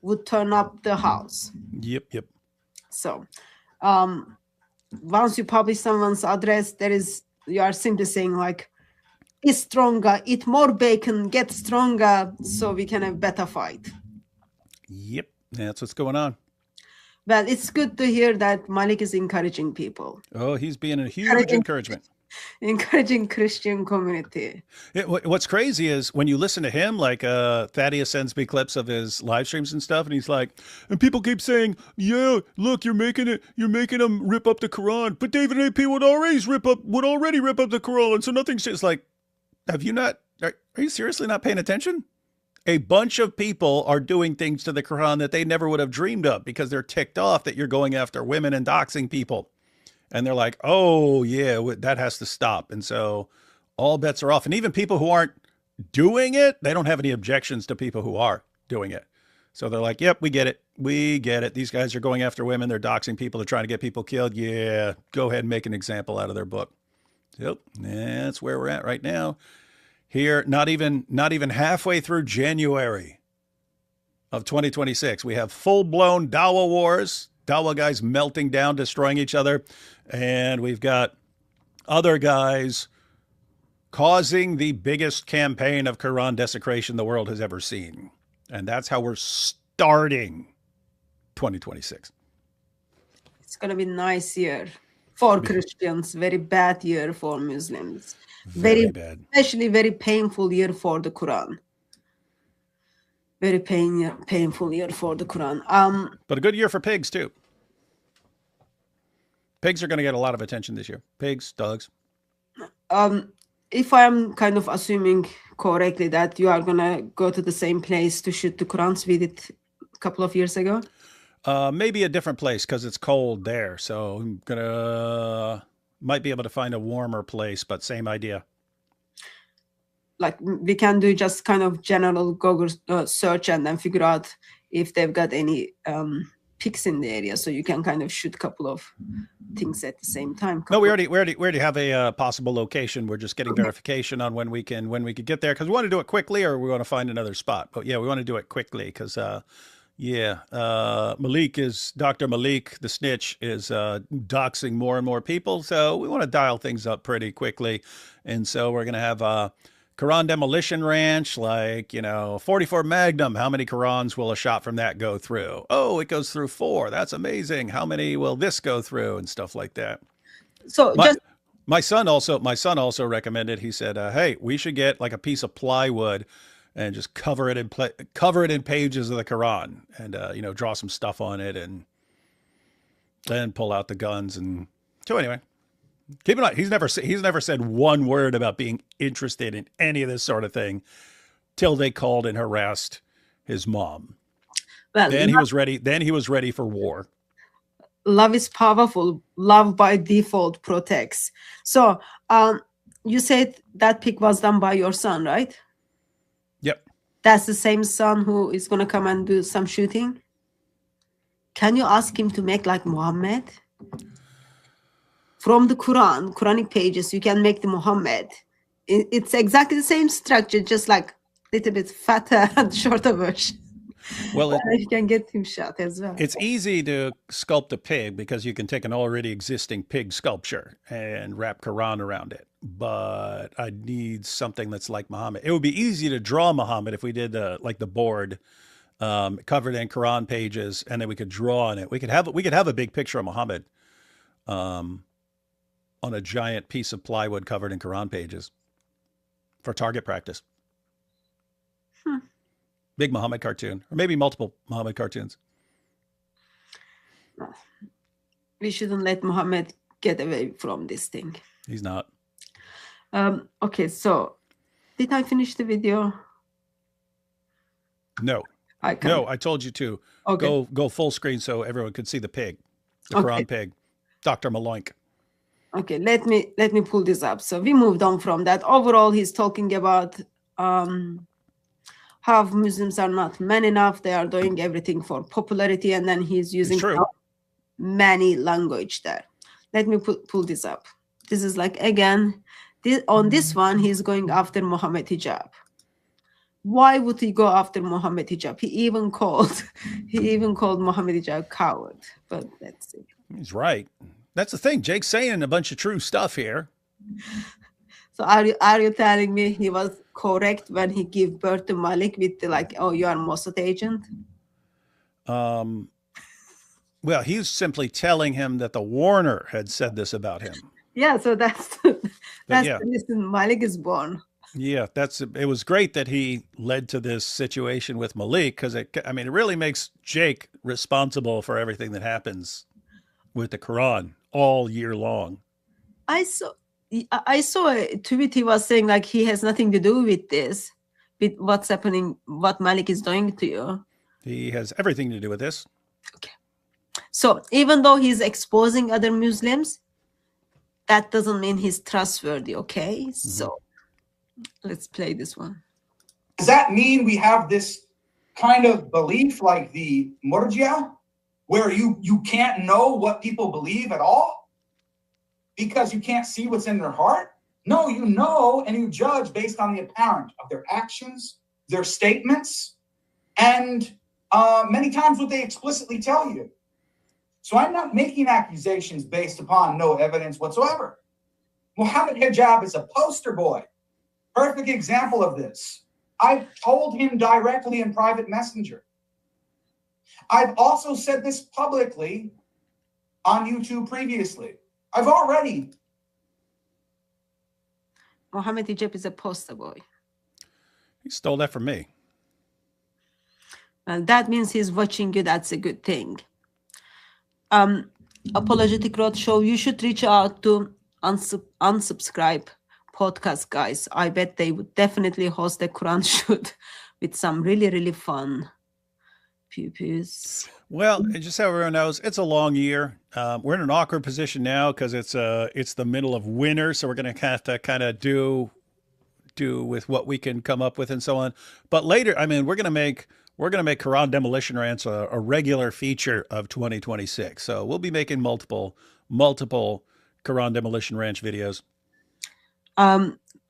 would turn up the house. Yep. So once you publish someone's address, you are simply saying like, eat stronger, eat more bacon, get stronger, so we can have better fight. Yep, that's what's going on. Well, it's good to hear that Malik is encouraging people. Oh, he's being a huge encouragement. Encouraging Christian community. What's crazy is when you listen to him, like Thaddeus sends me clips of his live streams and stuff, and he's like, and people keep saying, yeah, look, you're making them rip up the Quran, but David AP would already rip up the Quran, so nothing's just like, are you seriously not paying attention? A bunch of people are doing things to the Quran that they never would have dreamed of because they're ticked off that you're going after women and doxing people. And they're like, oh, yeah, that has to stop. And so all bets are off. And even people who aren't doing it, they don't have any objections to people who are doing it. So they're like, yep, we get it. We get it. These guys are going after women. They're doxing people. They're trying to get people killed. Yeah, go ahead and make an example out of their book. Yep, that's where we're at right now. Here, not even halfway through January of 2026, we have full-blown Dawah wars. Dawah guys melting down, destroying each other. And we've got other guys causing the biggest campaign of Quran desecration the world has ever seen. And that's how we're starting 2026. It's going to be a nice year for Christians, very bad year for Muslims. Very bad. Especially very painful year for the Quran. Very painful year for the Quran. But a good year for pigs, too. Pigs are going to get a lot of attention this year. Pigs, dogs. If I'm kind of assuming correctly that you are going to go to the same place to shoot the Qurans we did a couple of years ago? Maybe a different place because it's cold there. So I'm might be able to find a warmer place, but same idea. Like we can do just kind of general Google search and then figure out if they've got any pigs in the area, so you can kind of shoot a couple of things at the same time. No, we already have a possible location. We're just getting verification on when we could get there because we want to do it quickly, or we want to find another spot. But yeah, we want to do it quickly because Dr. Malik, the snitch, is doxing more and more people. So we want to dial things up pretty quickly, and so we're gonna have Quran Demolition Ranch, 44 Magnum. How many Qurans will a shot from that go through? Oh, it goes through 4. That's amazing. How many will this go through and stuff like that? So my son also recommended. He said, "Hey, we should get like a piece of plywood and just cover it in pages of the Quran, and draw some stuff on it, and then pull out the guns." And so anyway. Keep in mind, he's never said one word about being interested in any of this sort of thing till they called and harassed his mom. Well, then he was ready for war. Love is powerful. Love by default protects. So you said that pic was done by your son, right? Yep. That's the same son who is going to come and do some shooting? Can you ask him to make like Muhammad? From the Quranic pages, you can make the Muhammad. It's exactly the same structure, just like a little bit fatter and shorter version. Well, You can get him shot as well. it's easy to sculpt a pig because you can take an already existing pig sculpture and wrap Quran around it. But I need something that's like Muhammad. It would be easy to draw Muhammad if we did like the board covered in Quran pages, and then we could draw on it. We could have a big picture of Muhammad on a giant piece of plywood covered in Quran pages for target practice. Big Muhammad cartoon, or maybe multiple Muhammad cartoons. We shouldn't let Muhammad get away from this thing. He's not. Okay, so did I finish the video? No. I can't. No, I told you to Okay. go full screen so everyone could see the pig, the Okay. Quran pig, Dr. Maloink. Okay, let me pull this up. So we moved on from that. Overall, he's talking about how Muslims are not men enough. They are doing everything for popularity, and then he's using true. many language there. Let me pull this up. This is like, again, on this one, he's going after Muhammad hijab. Why would he go after Muhammad hijab? He even called Muhammad hijab coward. But let's see. He's right. That's the thing. Jake's saying a bunch of true stuff here. So are you telling me he was correct when he gave birth to Malik with the, like, oh, you are Mossad agent? Well, he's simply telling him that the Warner had said this about him. Yeah, so that's yeah. the reason Malik is born. Yeah, it was great that he led to this situation with Malik, because it really makes Jake responsible for everything that happens with the Quran all year long. I saw a tweet. He was saying like he has nothing to do with this, with what's happening, what Malik is doing to you. He has everything to do with this. Okay. So even though he's exposing other Muslims, that doesn't mean he's trustworthy, okay? Mm-hmm. So let's play this one. Does that mean we have this kind of belief like the Murjia, where you can't know what people believe at all because you can't see what's in their heart? No, you know, and you judge based on the apparent of their actions, their statements, and many times what they explicitly tell you. So I'm not making accusations based upon no evidence whatsoever. Muhammad hijab is a poster boy. Perfect example of this. I've told him directly in private messenger. I've also said this publicly on YouTube previously. I've already. Muhammad hijab is a poster boy. He stole that from me. Well, that means he's watching you. That's a good thing. Apologetic Roadshow, you should reach out to unsubscribe podcast guys. I bet they would definitely host a Quran shoot with some really, really fun pew-pews. Well, just so everyone knows, it's a long year. We're in an awkward position now because it's the middle of winter, so we're going to have to kind of do with what we can come up with and so on. But later, we're going to make Quran Demolition Rants a regular feature of 2026. So we'll be making multiple Quran Demolition Ranch videos.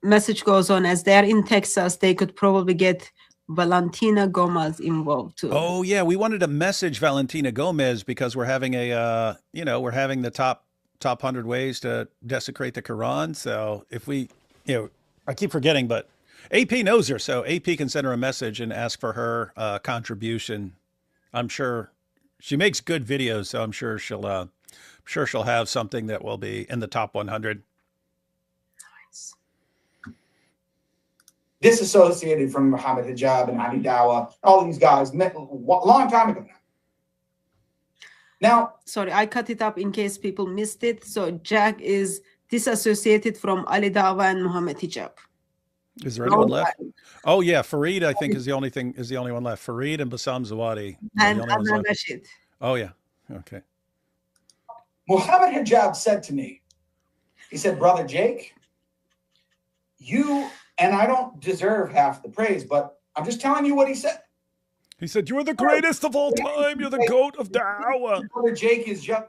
Message goes on, as they're in Texas, they could probably get Valentina Gomez involved too. Oh yeah, we wanted to message Valentina Gomez because we're having we're having the top 100 ways to desecrate the Quran. So if we, I keep forgetting, but AP knows her, so AP can send her a message and ask for her contribution. I'm sure she makes good videos, so I'm sure she'll have something that will be in the top 100. Nice. Disassociated from Muhammad hijab and Ali Dawah, all these guys met a long time ago now. Sorry, I cut it up in case people missed it. So Jack is disassociated from Ali Dawah and Muhammad hijab. Is there anyone left? Oh yeah, Fareed I think is the only one left. Fareed and Bassam Zawadi and Adnan Rashid. Oh yeah, okay. Muhammad hijab said to me, he said, "Brother Jake, you." And I don't deserve half the praise, but I'm just telling you what he said. He said, "You are the greatest of all time. You're the goat of Dawah." Brother Jake is just.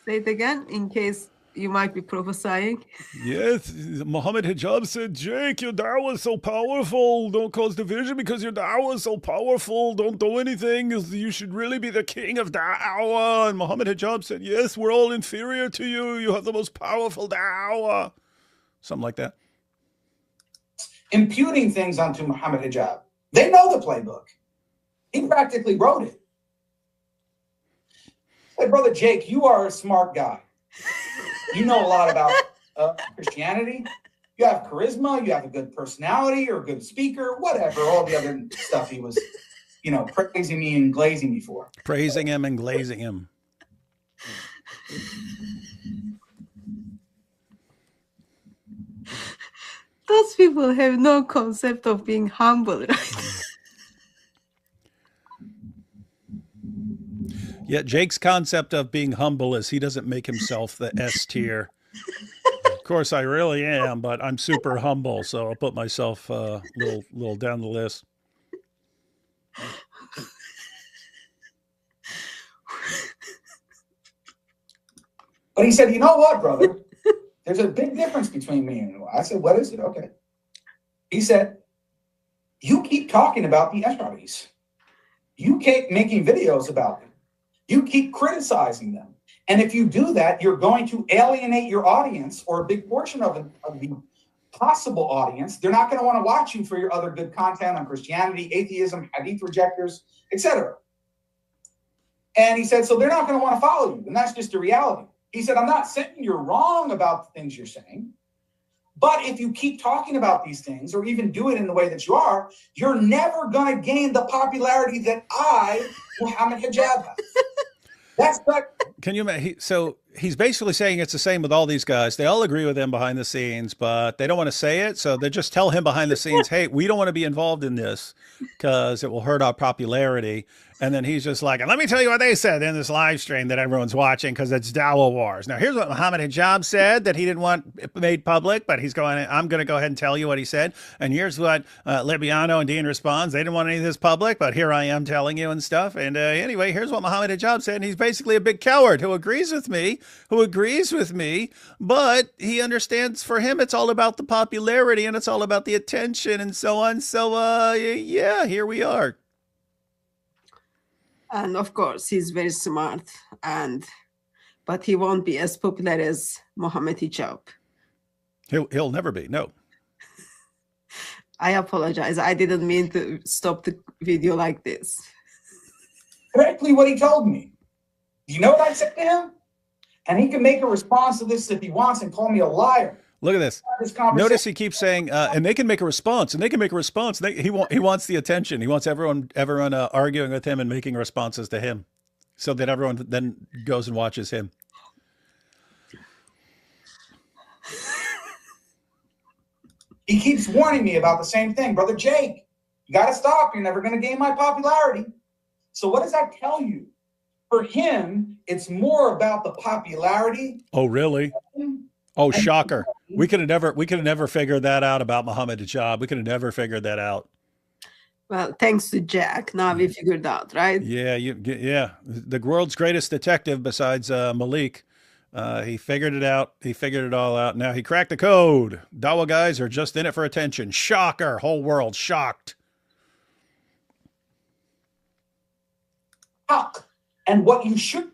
Say it again in case. you might be prophesying. Yes, Muhammad Hijab said, Jake, your dawah is so powerful. Don't cause division because your dawah is so powerful. Don't do anything. You should really be the king of dawah. And Muhammad Hijab said, yes, we're all inferior to you. You have the most powerful dawah. Something like that. Imputing things onto Muhammad Hijab. They know the playbook. He practically wrote it. Hey, Brother Jake, you are a smart guy. You know a lot about Christianity. You have charisma. You have a good personality or a good speaker, whatever, all the other stuff he was, praising me and glazing me for. Praising him and glazing him. Those people have no concept of being humble, right? Yet Jake's concept of being humble is he doesn't make himself the S tier. Of course, I really am, but I'm super humble, so I'll put myself a little down the list. But he said, you know what, brother? There's a big difference between me and you. I said, what is it? Okay. He said, you keep talking about the Ash'aris. You keep making videos about them. You keep criticizing them. And if you do that, you're going to alienate your audience or a big portion of the possible audience. They're not going to want to watch you for your other good content on Christianity, atheism, hadith rejectors, etc. And he said, so they're not going to want to follow you. And that's just the reality. He said, I'm not saying you're wrong about the things you're saying, but if you keep talking about these things or even do it in the way that you are, you're never going to gain the popularity that I, Muhammad Hijab, have. That's not. Can you imagine? So he's basically saying it's the same with all these guys. They all agree with him behind the scenes, but they don't want to say it. So they just tell him behind the scenes, hey, we don't want to be involved in this because it will hurt our popularity. And then he's just like, let me tell you what they said in this live stream that everyone's watching because it's Dawah Wars. Now, here's what Muhammad Hijab said that he didn't want it made public, but I'm going to go ahead and tell you what he said. And here's what Libiano and Dean responds. They didn't want any of this public, but here I am telling you and stuff. And anyway, here's what Muhammad Hijab said. And he's basically a big coward who agrees with me, but he understands for him it's all about the popularity and it's all about the attention and so on. So, yeah, here we are. And of course, he's very smart, but he won't be as popular as Muhammad Hijab. He'll never be. No. I apologize. I didn't mean to stop the video like this. Correctly what he told me. You know what I said to him? And he can make a response to this if he wants and call me a liar. Look at this. Notice he keeps saying, and they can make a response, and they can make a response. He wants the attention. He wants everyone arguing with him and making responses to him, so that everyone then goes and watches him. He keeps warning me about the same thing, Brother Jake. You got to stop. You're never going to gain my popularity. So what does that tell you? For him, it's more about the popularity. Oh, really? Oh, shocker. We could have never figured that out about Muhammad Hijab. We could have never figured that out. Well, thanks to Jack, now we figured out, right? Yeah, the world's greatest detective besides Malik. He figured it out. He figured it all out. Now he cracked the code. Dawah guys are just in it for attention. Shocker. Whole world shocked. And what you should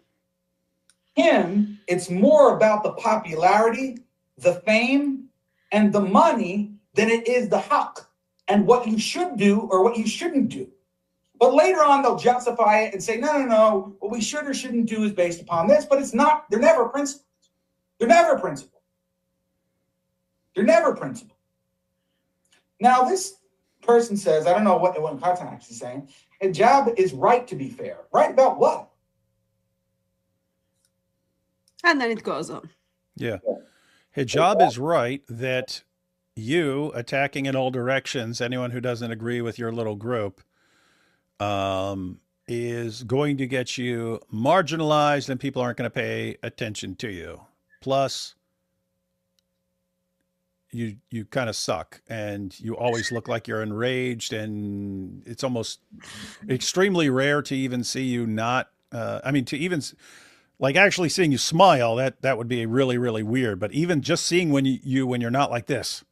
him, it's more about the popularity, the fame, and the money than it is the haqq and what you should do or what you shouldn't do. But later on, they'll justify it and say, no, what we should or shouldn't do is based upon this, but it's not, they're never principled. They're never principled. They're never principled. Now, this person says, I don't know what Katan is saying, hijab is right to be fair. Right about what? And then it goes on. Yeah. Hijab is right that you attacking in all directions, anyone who doesn't agree with your little group, is going to get you marginalized and people aren't going to pay attention to you. Plus, you kind of suck and you always look like you're enraged, and it's almost extremely rare to even see you not, Like actually seeing you smile, that would be really, really weird. But even just seeing when when you're not like this,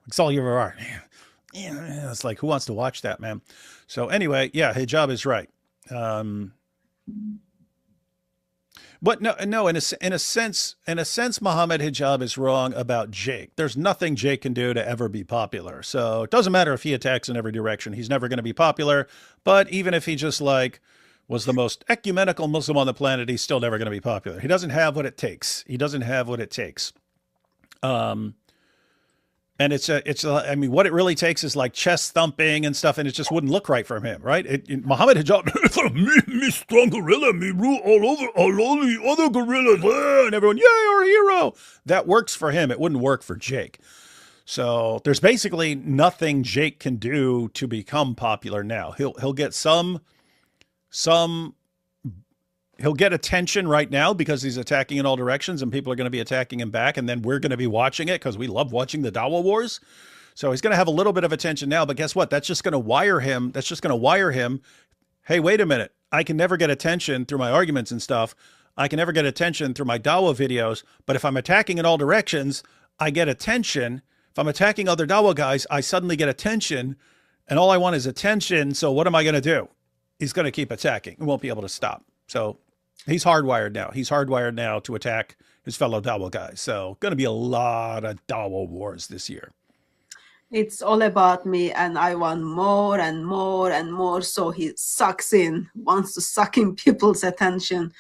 it's all you ever are. Yeah, it's like, who wants to watch that, man? So anyway, yeah, hijab is right. But no, in a sense, Muhammad hijab is wrong about Jake. There's nothing Jake can do to ever be popular. So it doesn't matter if he attacks in every direction. He's never going to be popular. But even if he just like was the most ecumenical Muslim on the planet, he's still never going to be popular. He doesn't have what it takes. He doesn't have what it takes. And I mean, what it really takes is like chest thumping and stuff, and it just wouldn't look right for him, right? Muhammad hijab, me strong gorilla, me rule all the other gorillas, and everyone, yay, our hero. That works for him. It wouldn't work for Jake. So there's basically nothing Jake can do to become popular now. He'll get he'll get attention right now because he's attacking in all directions and people are going to be attacking him back. And then we're going to be watching it because we love watching the Dawah wars. So he's going to have a little bit of attention now, but guess what? That's just going to wire him. That's just going to wire him. Hey, wait a minute. I can never get attention through my arguments and stuff. I can never get attention through my Dawah videos. But if I'm attacking in all directions, I get attention. If I'm attacking other Dawah guys, I suddenly get attention. And all I want is attention. So what am I going to do? He's going to keep attacking and won't be able to stop. So he's hardwired now. He's hardwired now to attack his fellow Dawah guys. So going to be a lot of Dawah wars this year. It's all about me and I want more and more and more. So he wants to suck in people's attention.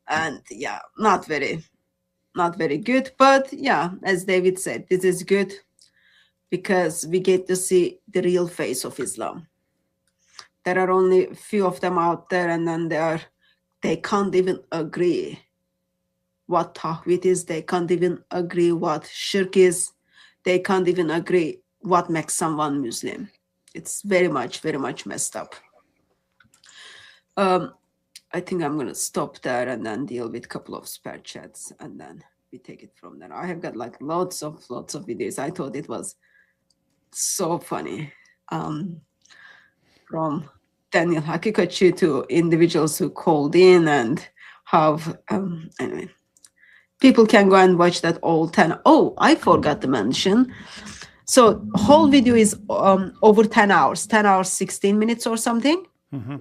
And yeah, not very good. But yeah, as David said, this is good because we get to see the real face of Islam. There are only a few of them out there, and then they can't even agree what Tawhid is. They can't even agree what Shirk is. They can't even agree what makes someone Muslim. It's very much messed up. I think I'm going to stop there and then deal with a couple of spare chats, and then we take it from there. I have got like lots of videos. I thought it was so funny. From Daniel Hakikachi to individuals who called in and have, anyway, people can go and watch that all 10. Oh, I forgot to mention. So whole video is over 10 hours, 10 hours, 16 minutes or something. Mm-hmm.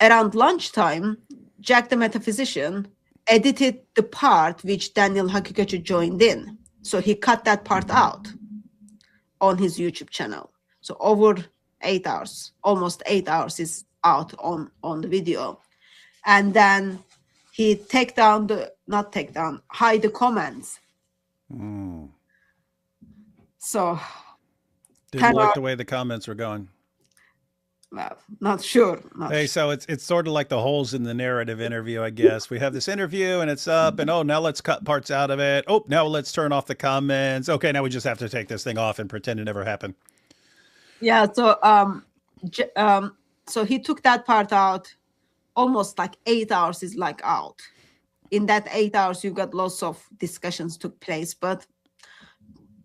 Around lunchtime, Jack the Metaphysician edited the part which Daniel Hakikachi joined in. So he cut that part out on his YouTube channel. So over 8 hours, almost 8 hours is out on the video. And then he hide the comments. Mm. So didn't like the way the comments were going. Well, not sure. Hey, so it's sort of like the holes in the narrative interview, I guess. We have this interview and it's up and, oh, now let's cut parts out of it. Oh, now let's turn off the comments. Okay, now we just have to take this thing off and pretend it never happened. Yeah, so he took that part out. Almost like 8 hours is like out. In that 8 hours, you got lots of discussions took place, but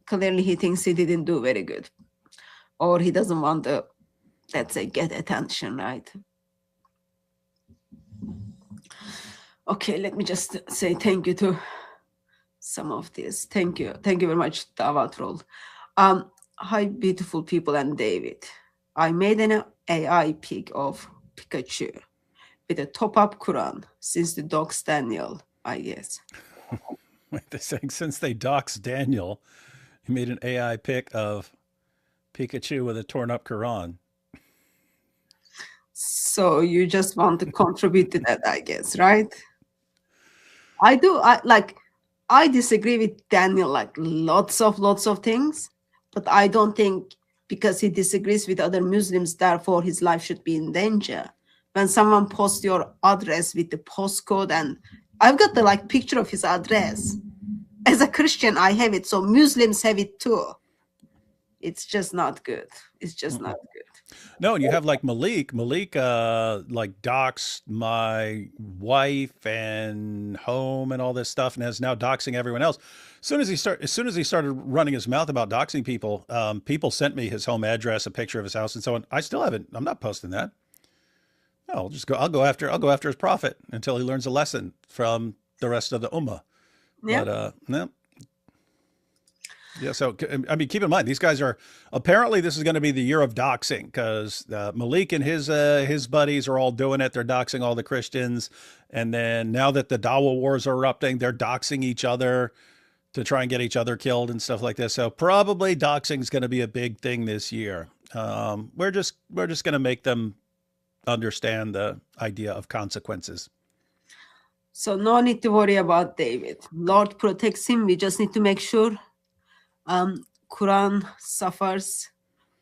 clearly he thinks he didn't do very good. Or he doesn't want to, let's say, get attention, right? Okay, let me just say thank you to some of this. Thank you very much, Dawah Troll. Hi, beautiful people and David. I made an AI pic of Pikachu with a top-up Quran since the docs Daniel, I guess. Wait, they're saying since they doxed Daniel, he made an AI pic of Pikachu with a torn-up Quran. So you just want to contribute to that, I guess, right? I disagree with Daniel like lots of things, but I don't think because he disagrees with other Muslims, therefore his life should be in danger. When someone posts your address with the postcode, and I've got the picture of his address. As a Christian, I have it, so Muslims have it too. It's just not good. It's just not good. No, and you have like Malik doxed my wife and home and all this stuff, and is now doxing everyone else. As soon as he started running his mouth about doxing people, people sent me his home address, a picture of his house, and so on. I still haven't. I'm not posting that. I'll go after his prophet until he learns a lesson from the rest of the ummah. Yeah. But no. Yeah, so I mean, keep in mind these guys are apparently this is going to be the year of doxing because Malik and his buddies are all doing it. They're doxing all the Christians, and then now that the Dawah wars are erupting, they're doxing each other to try and get each other killed and stuff like this. So probably doxing is going to be a big thing this year. We're just going to make them understand the idea of consequences. So no need to worry about David. Lord protects him. We just need to make sure Quran suffers,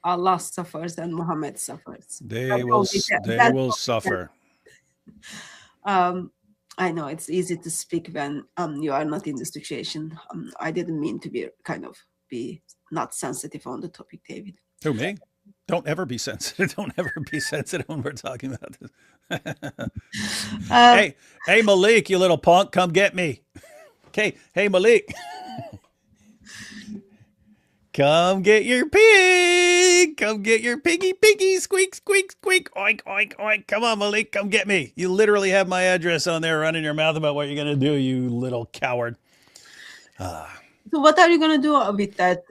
Allah suffers, and Muhammad suffers. They will suffer. I know it's easy to speak when you are not in the situation. I didn't mean to be not sensitive on the topic, David. Who, me? Don't ever be sensitive. Don't ever be sensitive when we're talking about this. Hey, Malik, you little punk, come get me. Okay, hey, Malik. Come get your pig. Come get your piggy, squeak, squeak, squeak. Oink, oink, oink. Come on, Malik, come get me. You literally have my address on there running your mouth about what you're going to do, you little coward. So what are you going to do with that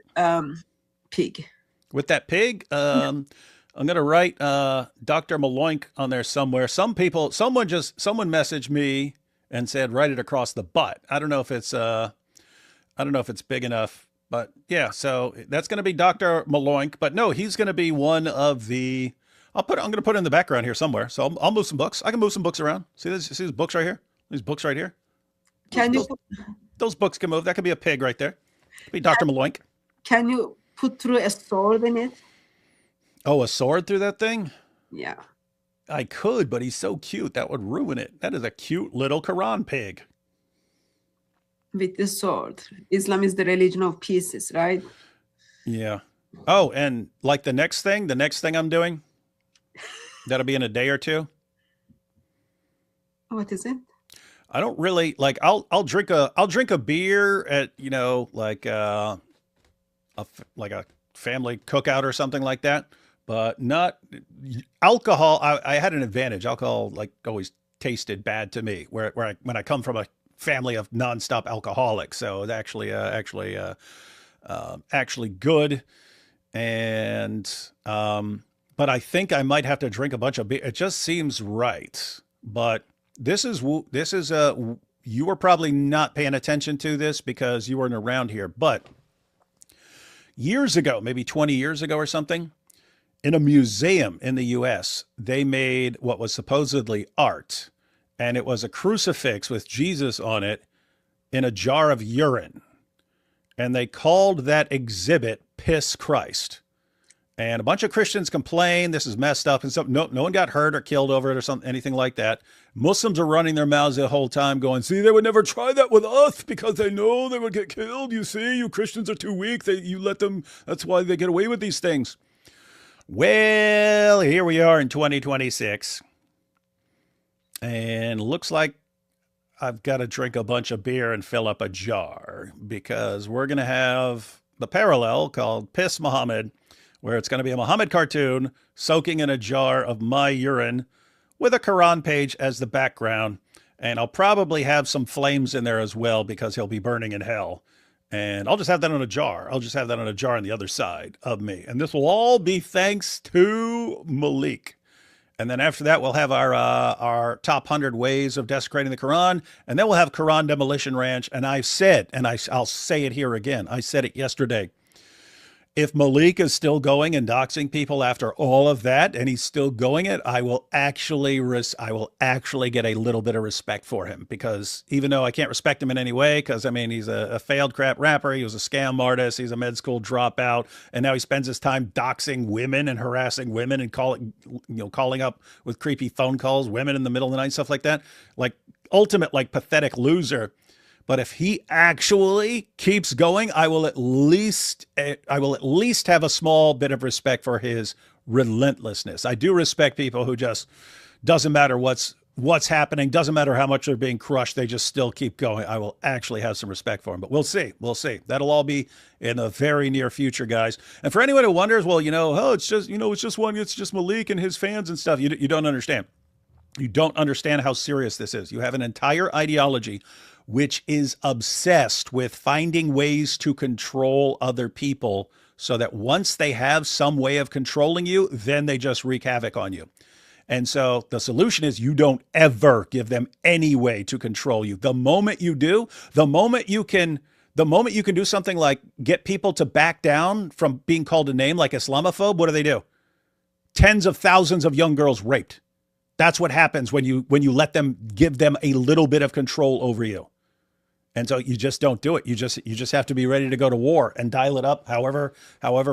pig? With that pig? I'm going to write Dr. Maloink on there somewhere. Someone messaged me and said, write it across the butt. I don't know if it's big enough. But yeah, so that's going to be Dr. Maloink. But no, he's going to be one of the. I'm going to put it in the background here somewhere. So I'll move some books. I can move some books around. See these books right here? These books right here. Those books can move. That could be a pig right there. Be Dr. Maloink. Can you put through a sword in it? Oh, a sword through that thing? Yeah. I could, but he's so cute. That would ruin it. That is a cute little Quran pig. With the sword. Islam is the religion of pieces, right? Yeah. Oh, and like the next thing I'm doing, that'll be in a day or two. What is it? I don't really like. I'll drink a beer at like a family cookout or something like that, but not alcohol. I had an advantage. Alcohol like always tasted bad to me. When I come from a family of nonstop alcoholics, so it's actually good. And but I think I might have to drink a bunch of beer. It just seems right. But this is you were probably not paying attention to this because you weren't around here. But years ago, maybe 20 years ago or something, in a museum in the U.S., they made what was supposedly art. And it was a crucifix with Jesus on it in a jar of urine. And they called that exhibit Piss Christ. And a bunch of Christians complained, this is messed up and stuff. No one got hurt or killed over it or something, anything like that. Muslims are running their mouths the whole time going, see, they would never try that with us because they know they would get killed. You see, you Christians are too weak. You let them, that's why they get away with these things. Well, here we are in 2026. And looks like I've got to drink a bunch of beer and fill up a jar because we're going to have the parallel called Piss Muhammad, where it's going to be a Muhammad cartoon soaking in a jar of my urine with a Quran page as the background. And I'll probably have some flames in there as well because he'll be burning in hell. And I'll just have that in a jar. I'll just have that in a jar on the other side of me. And this will all be thanks to Malik. And then after that, we'll have our top 100 ways of desecrating the Quran. And then we'll have Quran Demolition Ranch. And I've said, and I'll say it here again, I said it yesterday, if Malik is still going and doxing people after all of that, and he's still going it, I will actually get a little bit of respect for him, because even though I can't respect him in any way, because I mean, he's a failed crap rapper, he was a scam artist, he's a med school dropout, and now he spends his time doxing women and harassing women and calling up with creepy phone calls, women in the middle of the night, stuff like that, like ultimate, like pathetic loser. But if he actually keeps going, I will at least have a small bit of respect for his relentlessness. I do respect people who just doesn't matter what's happening, doesn't matter how much they're being crushed, they just still keep going. I will actually have some respect for him. But we'll see. That'll all be in the very near future, guys. And for anyone who wonders, well, it's just Malik and his fans and stuff. You don't understand. You don't understand how serious this is. You have an entire ideology which is obsessed with finding ways to control other people so that once they have some way of controlling you, then they just wreak havoc on you. And so the solution is you don't ever give them any way to control you. The moment you do, the moment you can do something like get people to back down from being called a name like Islamophobe, what do? Tens of thousands of young girls raped. That's what happens when you let them give them a little bit of control over you. And so you just don't do it. You just have to be ready to go to war and dial it up however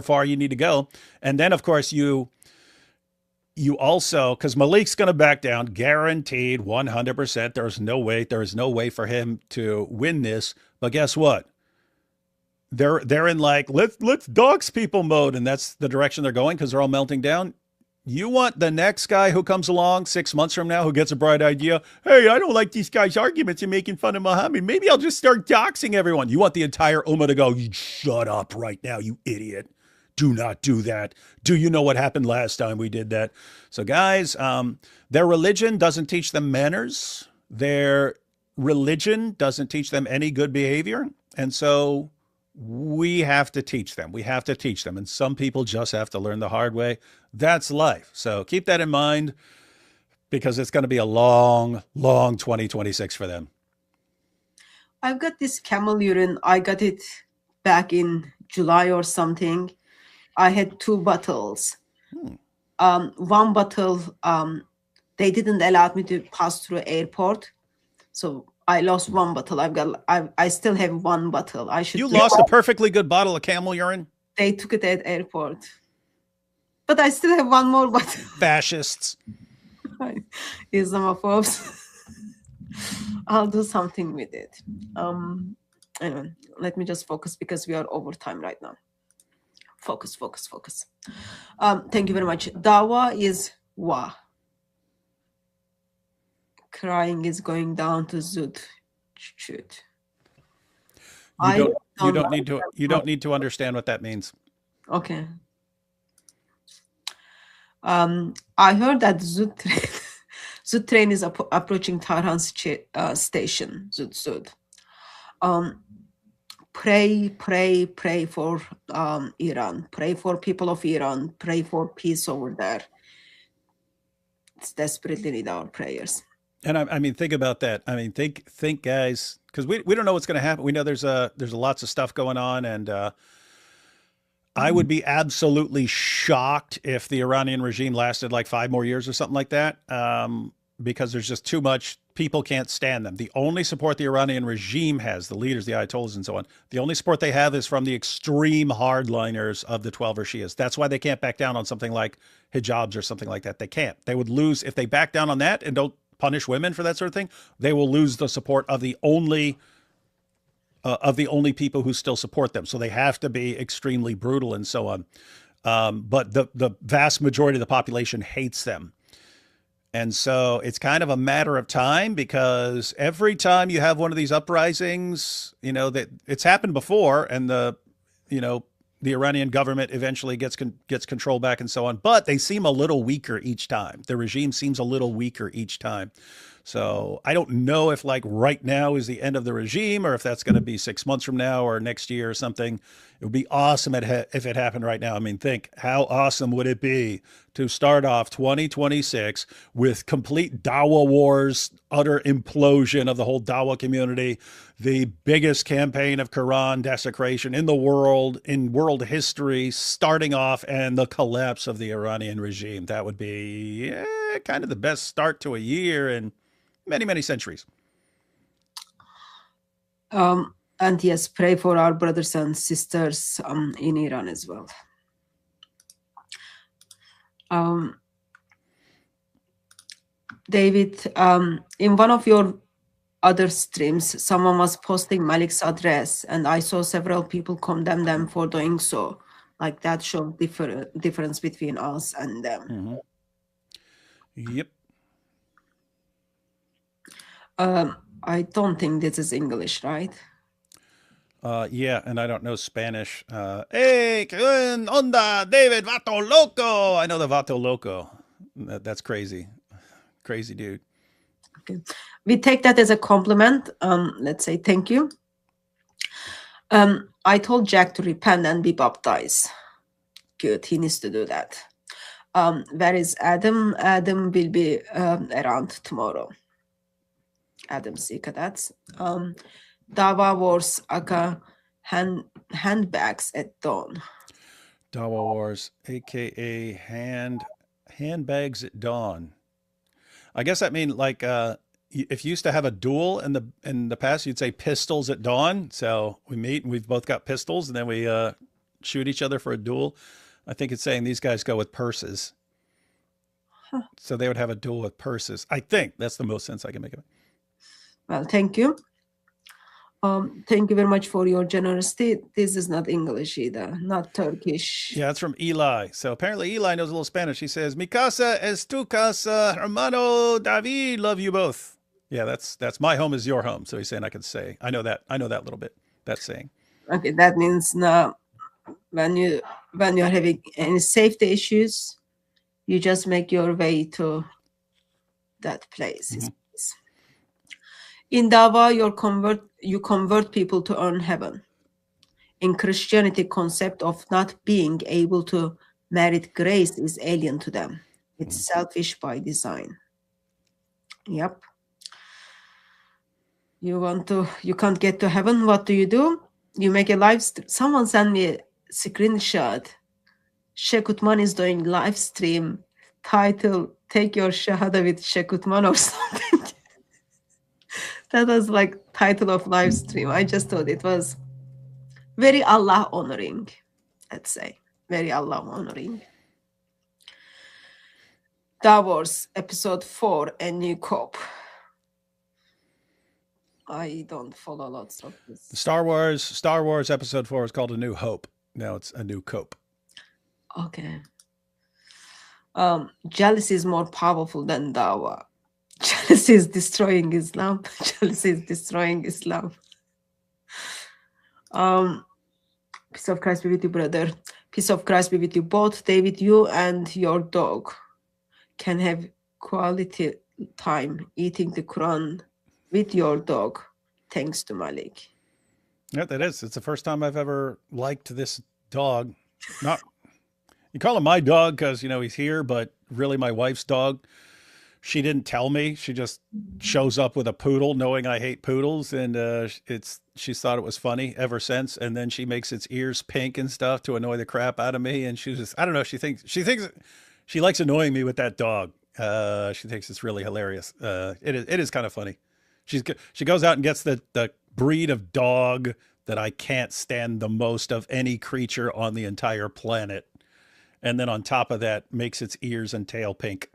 far you need to go. And then of course you also, because Malik's going to back down, guaranteed 100%. There is no way for him to win this. But guess what? They're in like let's dox people mode, and that's the direction they're going because they're all melting down. You want the next guy who comes along 6 months from now who gets a bright idea. Hey, I don't like these guys' arguments and making fun of Muhammad. Maybe I'll just start doxing everyone. You want the entire Ummah to go, shut up right now, you idiot. Do not do that. Do you know what happened last time we did that? So guys, their religion doesn't teach them manners. Their religion doesn't teach them any good behavior. And so we have to teach them. We have to teach them. And some people just have to learn the hard way. That's life. So keep that in mind because it's going to be a long, long 2026 for them. I've got this camel urine. I got it back in July or something. I had 2 bottles. One bottle, they didn't allow me to pass through airport. So I lost 1 bottle. I still have 1 bottle. You lost a perfectly good bottle of camel urine? They took it at airport. But I still have 1 more bottle. Fascists. Islamophobes. I'll do something with it. Anyway, let me just focus because we are over time right now. Focus. Thank you very much. Dawah is Wah. Crying is going down to Zud. Shoot. You don't need to understand what that means. Okay. I heard that Zud train is approaching Tehran's station. Zud. Pray for Iran. Pray for people of Iran. Pray for peace over there. It's desperately need our prayers. And I mean, think about that. I mean, think, guys, because we don't know what's going to happen. We know there's lots of stuff going on, and I would be absolutely shocked if the Iranian regime lasted like 5 more years or something like that, because there's just too much. People can't stand them. The only support the Iranian regime has, the leaders, the Ayatollahs, and so on, the only support they have is from the extreme hardliners of the 12 Shias. That's why they can't back down on something like hijabs or something like that. They can't. They would lose if they back down on that and don't punish women for that sort of thing. They will lose the support of the only people who still support them. So they have to be extremely brutal and so on. But the vast majority of the population hates them. And so it's kind of a matter of time because every time you have one of these uprisings, you know, that it's happened before and the Iranian government eventually gets control back and so on, but they seem a little weaker each time. The regime seems a little weaker each time. So I don't know if like right now is the end of the regime or if that's going to be 6 months from now or next year or something. It would be awesome if it happened right now. I mean, think how awesome would it be to start off 2026 with complete Dawah wars, utter implosion of the whole Dawah community, the biggest campaign of Quran desecration in the world, in world history, starting off, and the collapse of the Iranian regime. That would be kind of the best start to a year in many, many centuries. And yes, pray for our brothers and sisters in Iran as well. David, in one of your other streams, someone was posting Malik's address, and I saw several people condemn them for doing so. Like that showed difference between us and them. Yep. I don't think this is English, right? Yeah, and I don't know Spanish. Hey, ¿qué onda, David? Vato loco. I know the Vato loco. That's crazy. Crazy dude. Okay. We take that as a compliment. Let's say thank you. I told Jack to repent and be baptized. Good. He needs to do that. Where is Adam? Adam will be around tomorrow. Adam Sikadats. Dawah Wars aka handbags at dawn. Dawah Wars, aka handbags at dawn. I guess that mean like if you used to have a duel in the past, you'd say pistols at dawn. So we meet and we've both got pistols, and then we shoot each other for a duel. I think it's saying these guys go with purses. Huh. So they would have a duel with purses. I think that's the most sense I can make of it. Well, thank you. Thank you very much for your generosity. This is not English either, not Turkish. Yeah, that's from Eli. So apparently Eli knows a little Spanish. He says, "Mi casa es tu casa, hermano David. Love you both." Yeah, that's my home is your home. So he's saying I can say I know that little bit. That saying. Okay, that means now when you're having any safety issues, you just make your way to that place. Mm-hmm. In Dawah, you convert people to earn heaven. In Christianity, concept of not being able to merit grace is alien to them. It's selfish by design. Yep. You can't get to heaven. What do? You make a live stream. Someone sent me a screenshot. Shekutman is doing live stream. Title, take your shahada with Shekutman or something. That was like title of live stream. I just thought it was very Allah honoring, let's say. Very Allah honoring. Dawah episode 4, A New Cope. I don't follow lots of this. Star Wars episode 4 is called A New Hope. Now it's A New Cope. Okay. Jealousy is more powerful than Dawah. Jealousy is destroying Islam. Jealousy is destroying Islam. Peace of Christ be with you, brother. Peace of Christ be with you both. David, you and your dog can have quality time eating the Quran with your dog. Thanks to Malik. Yeah, that is. It's the first time I've ever liked this dog. Not you call him my dog because he's here, but really my wife's dog. She didn't tell me. She just shows up with a poodle, knowing I hate poodles, and she's thought it was funny ever since. And then she makes its ears pink and stuff to annoy the crap out of me. And she's just, I don't know. She thinks she likes annoying me with that dog. She thinks it's really hilarious. It is kind of funny. She goes out and gets the breed of dog that I can't stand the most of any creature on the entire planet, and then on top of that, makes its ears and tail pink.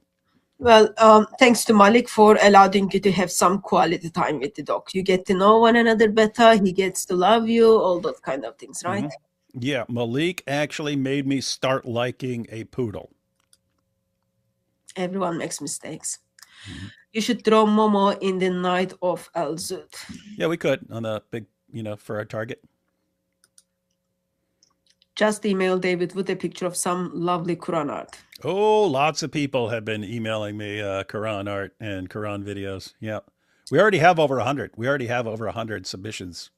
Well, thanks to Malik for allowing you to have some quality time with the dog. You get to know one another better. He gets to love you, all those kind of things, right? Mm-hmm. Yeah, Malik actually made me start liking a poodle. Everyone makes mistakes. Mm-hmm. You should throw Momo in the night of Al-Zud. Yeah, we could on the big, for our target. Just email David with a picture of some lovely Quran art. Oh, lots of people have been emailing me Quran art and Quran videos. Yeah. We already have over 100. We already have over 100 submissions.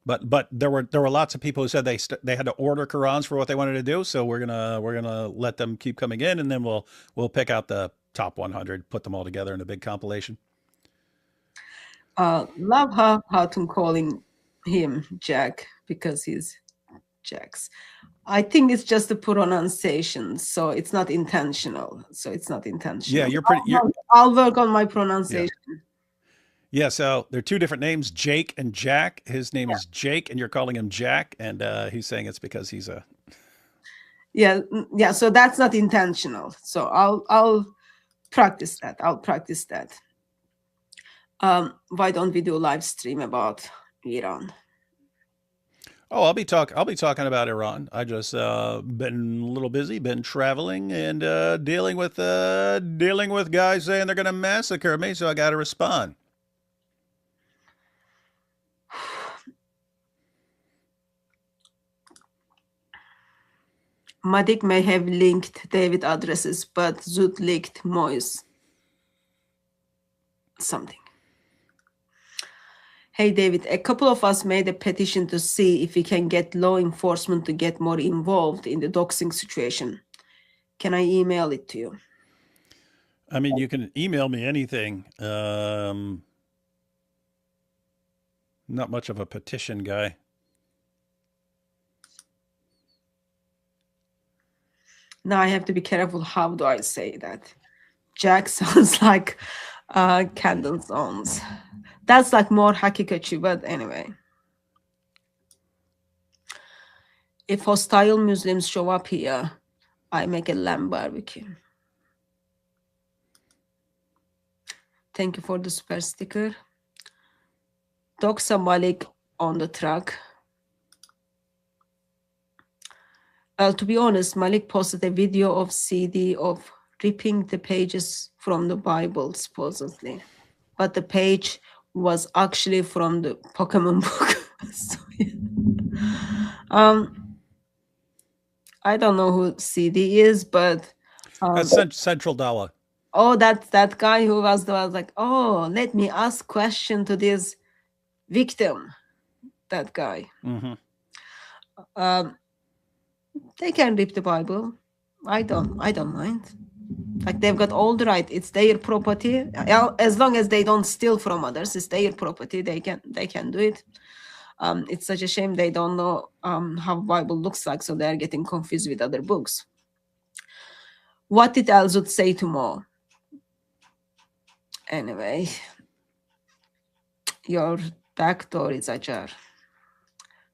But there were lots of people who said they had to order Qurans for what they wanted to do. So we're gonna let them keep coming in, and then we'll pick out the top 100, put them all together in a big compilation. Love how Hatun calling him Jack because he's Jax. I think it's just a pronunciation, so it's not intentional. Yeah, I'll work on my pronunciation. Yeah, so there are two different names, Jake and Jack. His name is Jake, and you're calling him Jack, and he's saying it's because he's a. Yeah. So that's not intentional. So I'll practice that. Why don't we do a live stream about Iran? Oh, I'll be talking about Iran. I just been a little busy, been traveling and dealing with guys saying they're going to massacre me, so I got to respond. Madik may have linked David addresses, but Zut leaked Moise something. Hey, David, a couple of us made a petition to see if we can get law enforcement to get more involved in the doxing situation. Can I email it to you? I mean, you can email me anything. Not much of a petition guy. Now I have to be careful. How do I say that? Jack sounds like candle zones. That's like more hakikachi, but anyway. If hostile Muslims show up here, I make a lamb barbecue. Thank you for the super sticker. Doxa Malik on the track. To be honest, Malik posted a video of CD of ripping the pages from the Bible, supposedly. But the page was actually from the Pokemon book. So, yeah. I don't know who CD is, but That's Central Dawah. Oh, that's that guy who was like, oh, let me ask question to this victim. That guy. Mm-hmm. They can rip the Bible. I don't mind. Like, they've got all the right. It's their property. As long as they don't steal from others, it's their property. They can do it. It's such a shame they don't know how Bible looks like, so they're getting confused with other books. What did Alzut say to Mo? Anyway, your back door is ajar.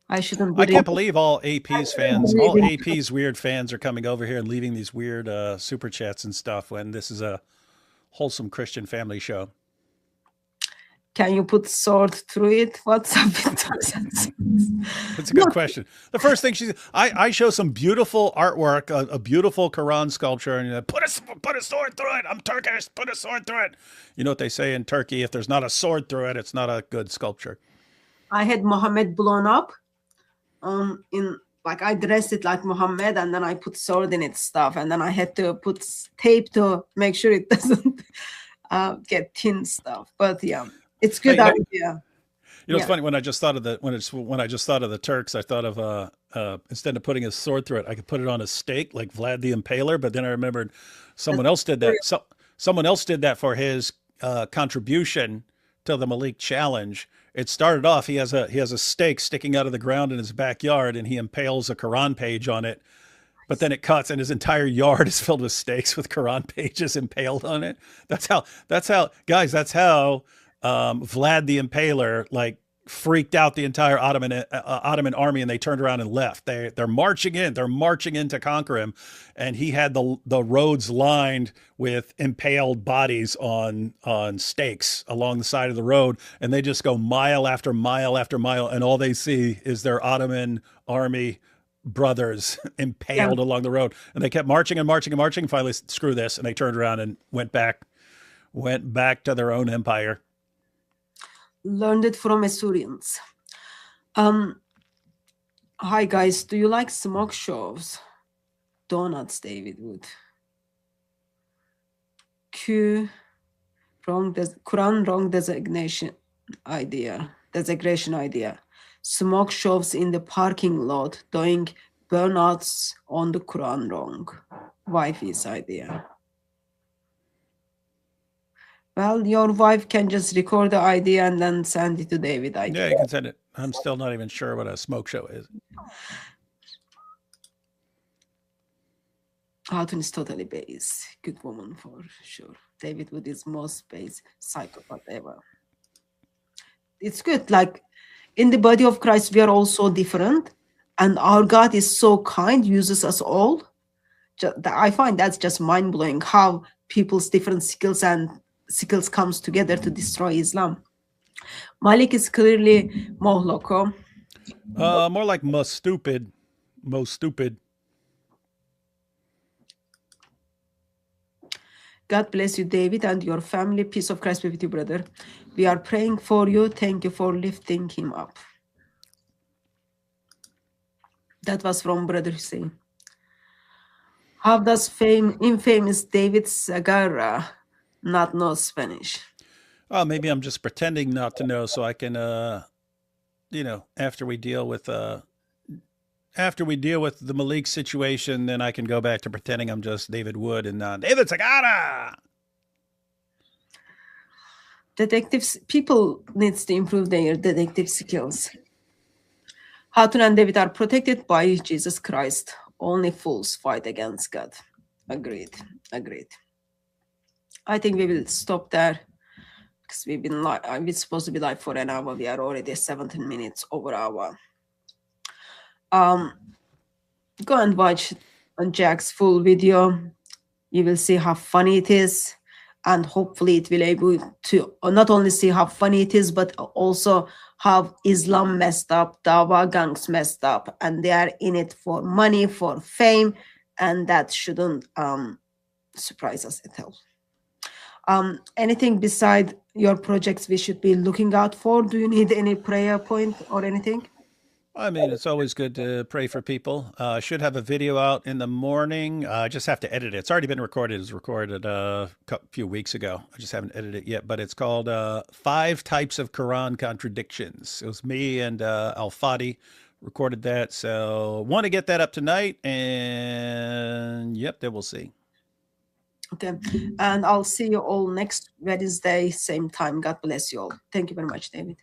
I shouldn't. I can't believe all AP's fans, all AP's weird fans are coming over here and leaving these weird super chats and stuff when this is a wholesome Christian family show. Can you put sword through it? What's up with that? That's a good question. The first thing I show some beautiful artwork, a beautiful Quran sculpture, and put a sword through it. I'm Turkish. Put a sword through it. You know what they say in Turkey? If there's not a sword through it, it's not a good sculpture. I had Muhammad blown up. I dressed it like Muhammad, and then I put sword in its stuff, and then I had to put tape to make sure it doesn't get thin stuff. But yeah. It's good idea. You know, it's funny when I just thought of the Turks, I thought of instead of putting a sword through it, I could put it on a stake like Vlad the Impaler. But then I remembered someone else did that. So someone else did that for his contribution to the Malik challenge. It started off he has a stake sticking out of the ground in his backyard, and he impales a Quran page on it. But then it cuts, and his entire yard is filled with stakes with Quran pages impaled on it. That's how Vlad the Impaler freaked out the entire Ottoman army, and they turned around and left. They're marching in. They're marching in to conquer him, and he had the roads lined with impaled bodies on stakes along the side of the road, and they just go mile after mile after mile, and all they see is their Ottoman army brothers impaled along the road, and they kept marching and marching and marching. Finally, screw this, and they turned around and went back to their own empire. Learned it from Assyrians. Hi guys, do you like smoke shows? Donuts, David Wood. Quran wrong designation idea. Smoke shows in the parking lot doing burnouts on the Quran wrong. Wifey's idea. Well, your wife can just record the idea and then send it to David. Yeah, you can send it. I'm still not even sure what a smoke show is. Hatun is totally base. Good woman for sure. David Wood is most base psychopath ever. It's good. Like, in the body of Christ, we are all so different. And our God is so kind, uses us all. I find that's just mind-blowing how people's different skills comes together to destroy Islam. Malik is clearly more loco. More like most stupid. God bless you, David, and your family. Peace of Christ be with you, brother. We are praying for you. Thank you for lifting him up. That was from Brother Hussein. How does infamous David Segarra not know Spanish? Oh, maybe I'm just pretending not to know so I can, after we deal with the Malik situation, then I can go back to pretending I'm just David Wood and not David Sagara. People needs to improve their detective skills. Hatun and David are protected by Jesus Christ. Only fools fight against God. Agreed. I think we will stop there because we've been we're supposed to be live for an hour. We are already 17 minutes over hour. Go and watch on Jack's full video. You will see how funny it is, and hopefully it will able to not only see how funny it is, but also how Islam messed up, Dawah gangs messed up, and they are in it for money, for fame, and that shouldn't surprise us at all. Anything beside your projects we should be looking out for? Do you need any prayer point or anything? I mean, it's always good to pray for people. I should have a video out in the morning. I just have to edit it. It's already been recorded. It was recorded a few weeks ago. I just haven't edited it yet, but it's called 5 Types of Quran Contradictions. It was me and Al-Fadi recorded that. So want to get that up tonight, and yep, then we'll see. Okay, and I'll see you all next Wednesday, same time. God bless you all. Thank you very much, David.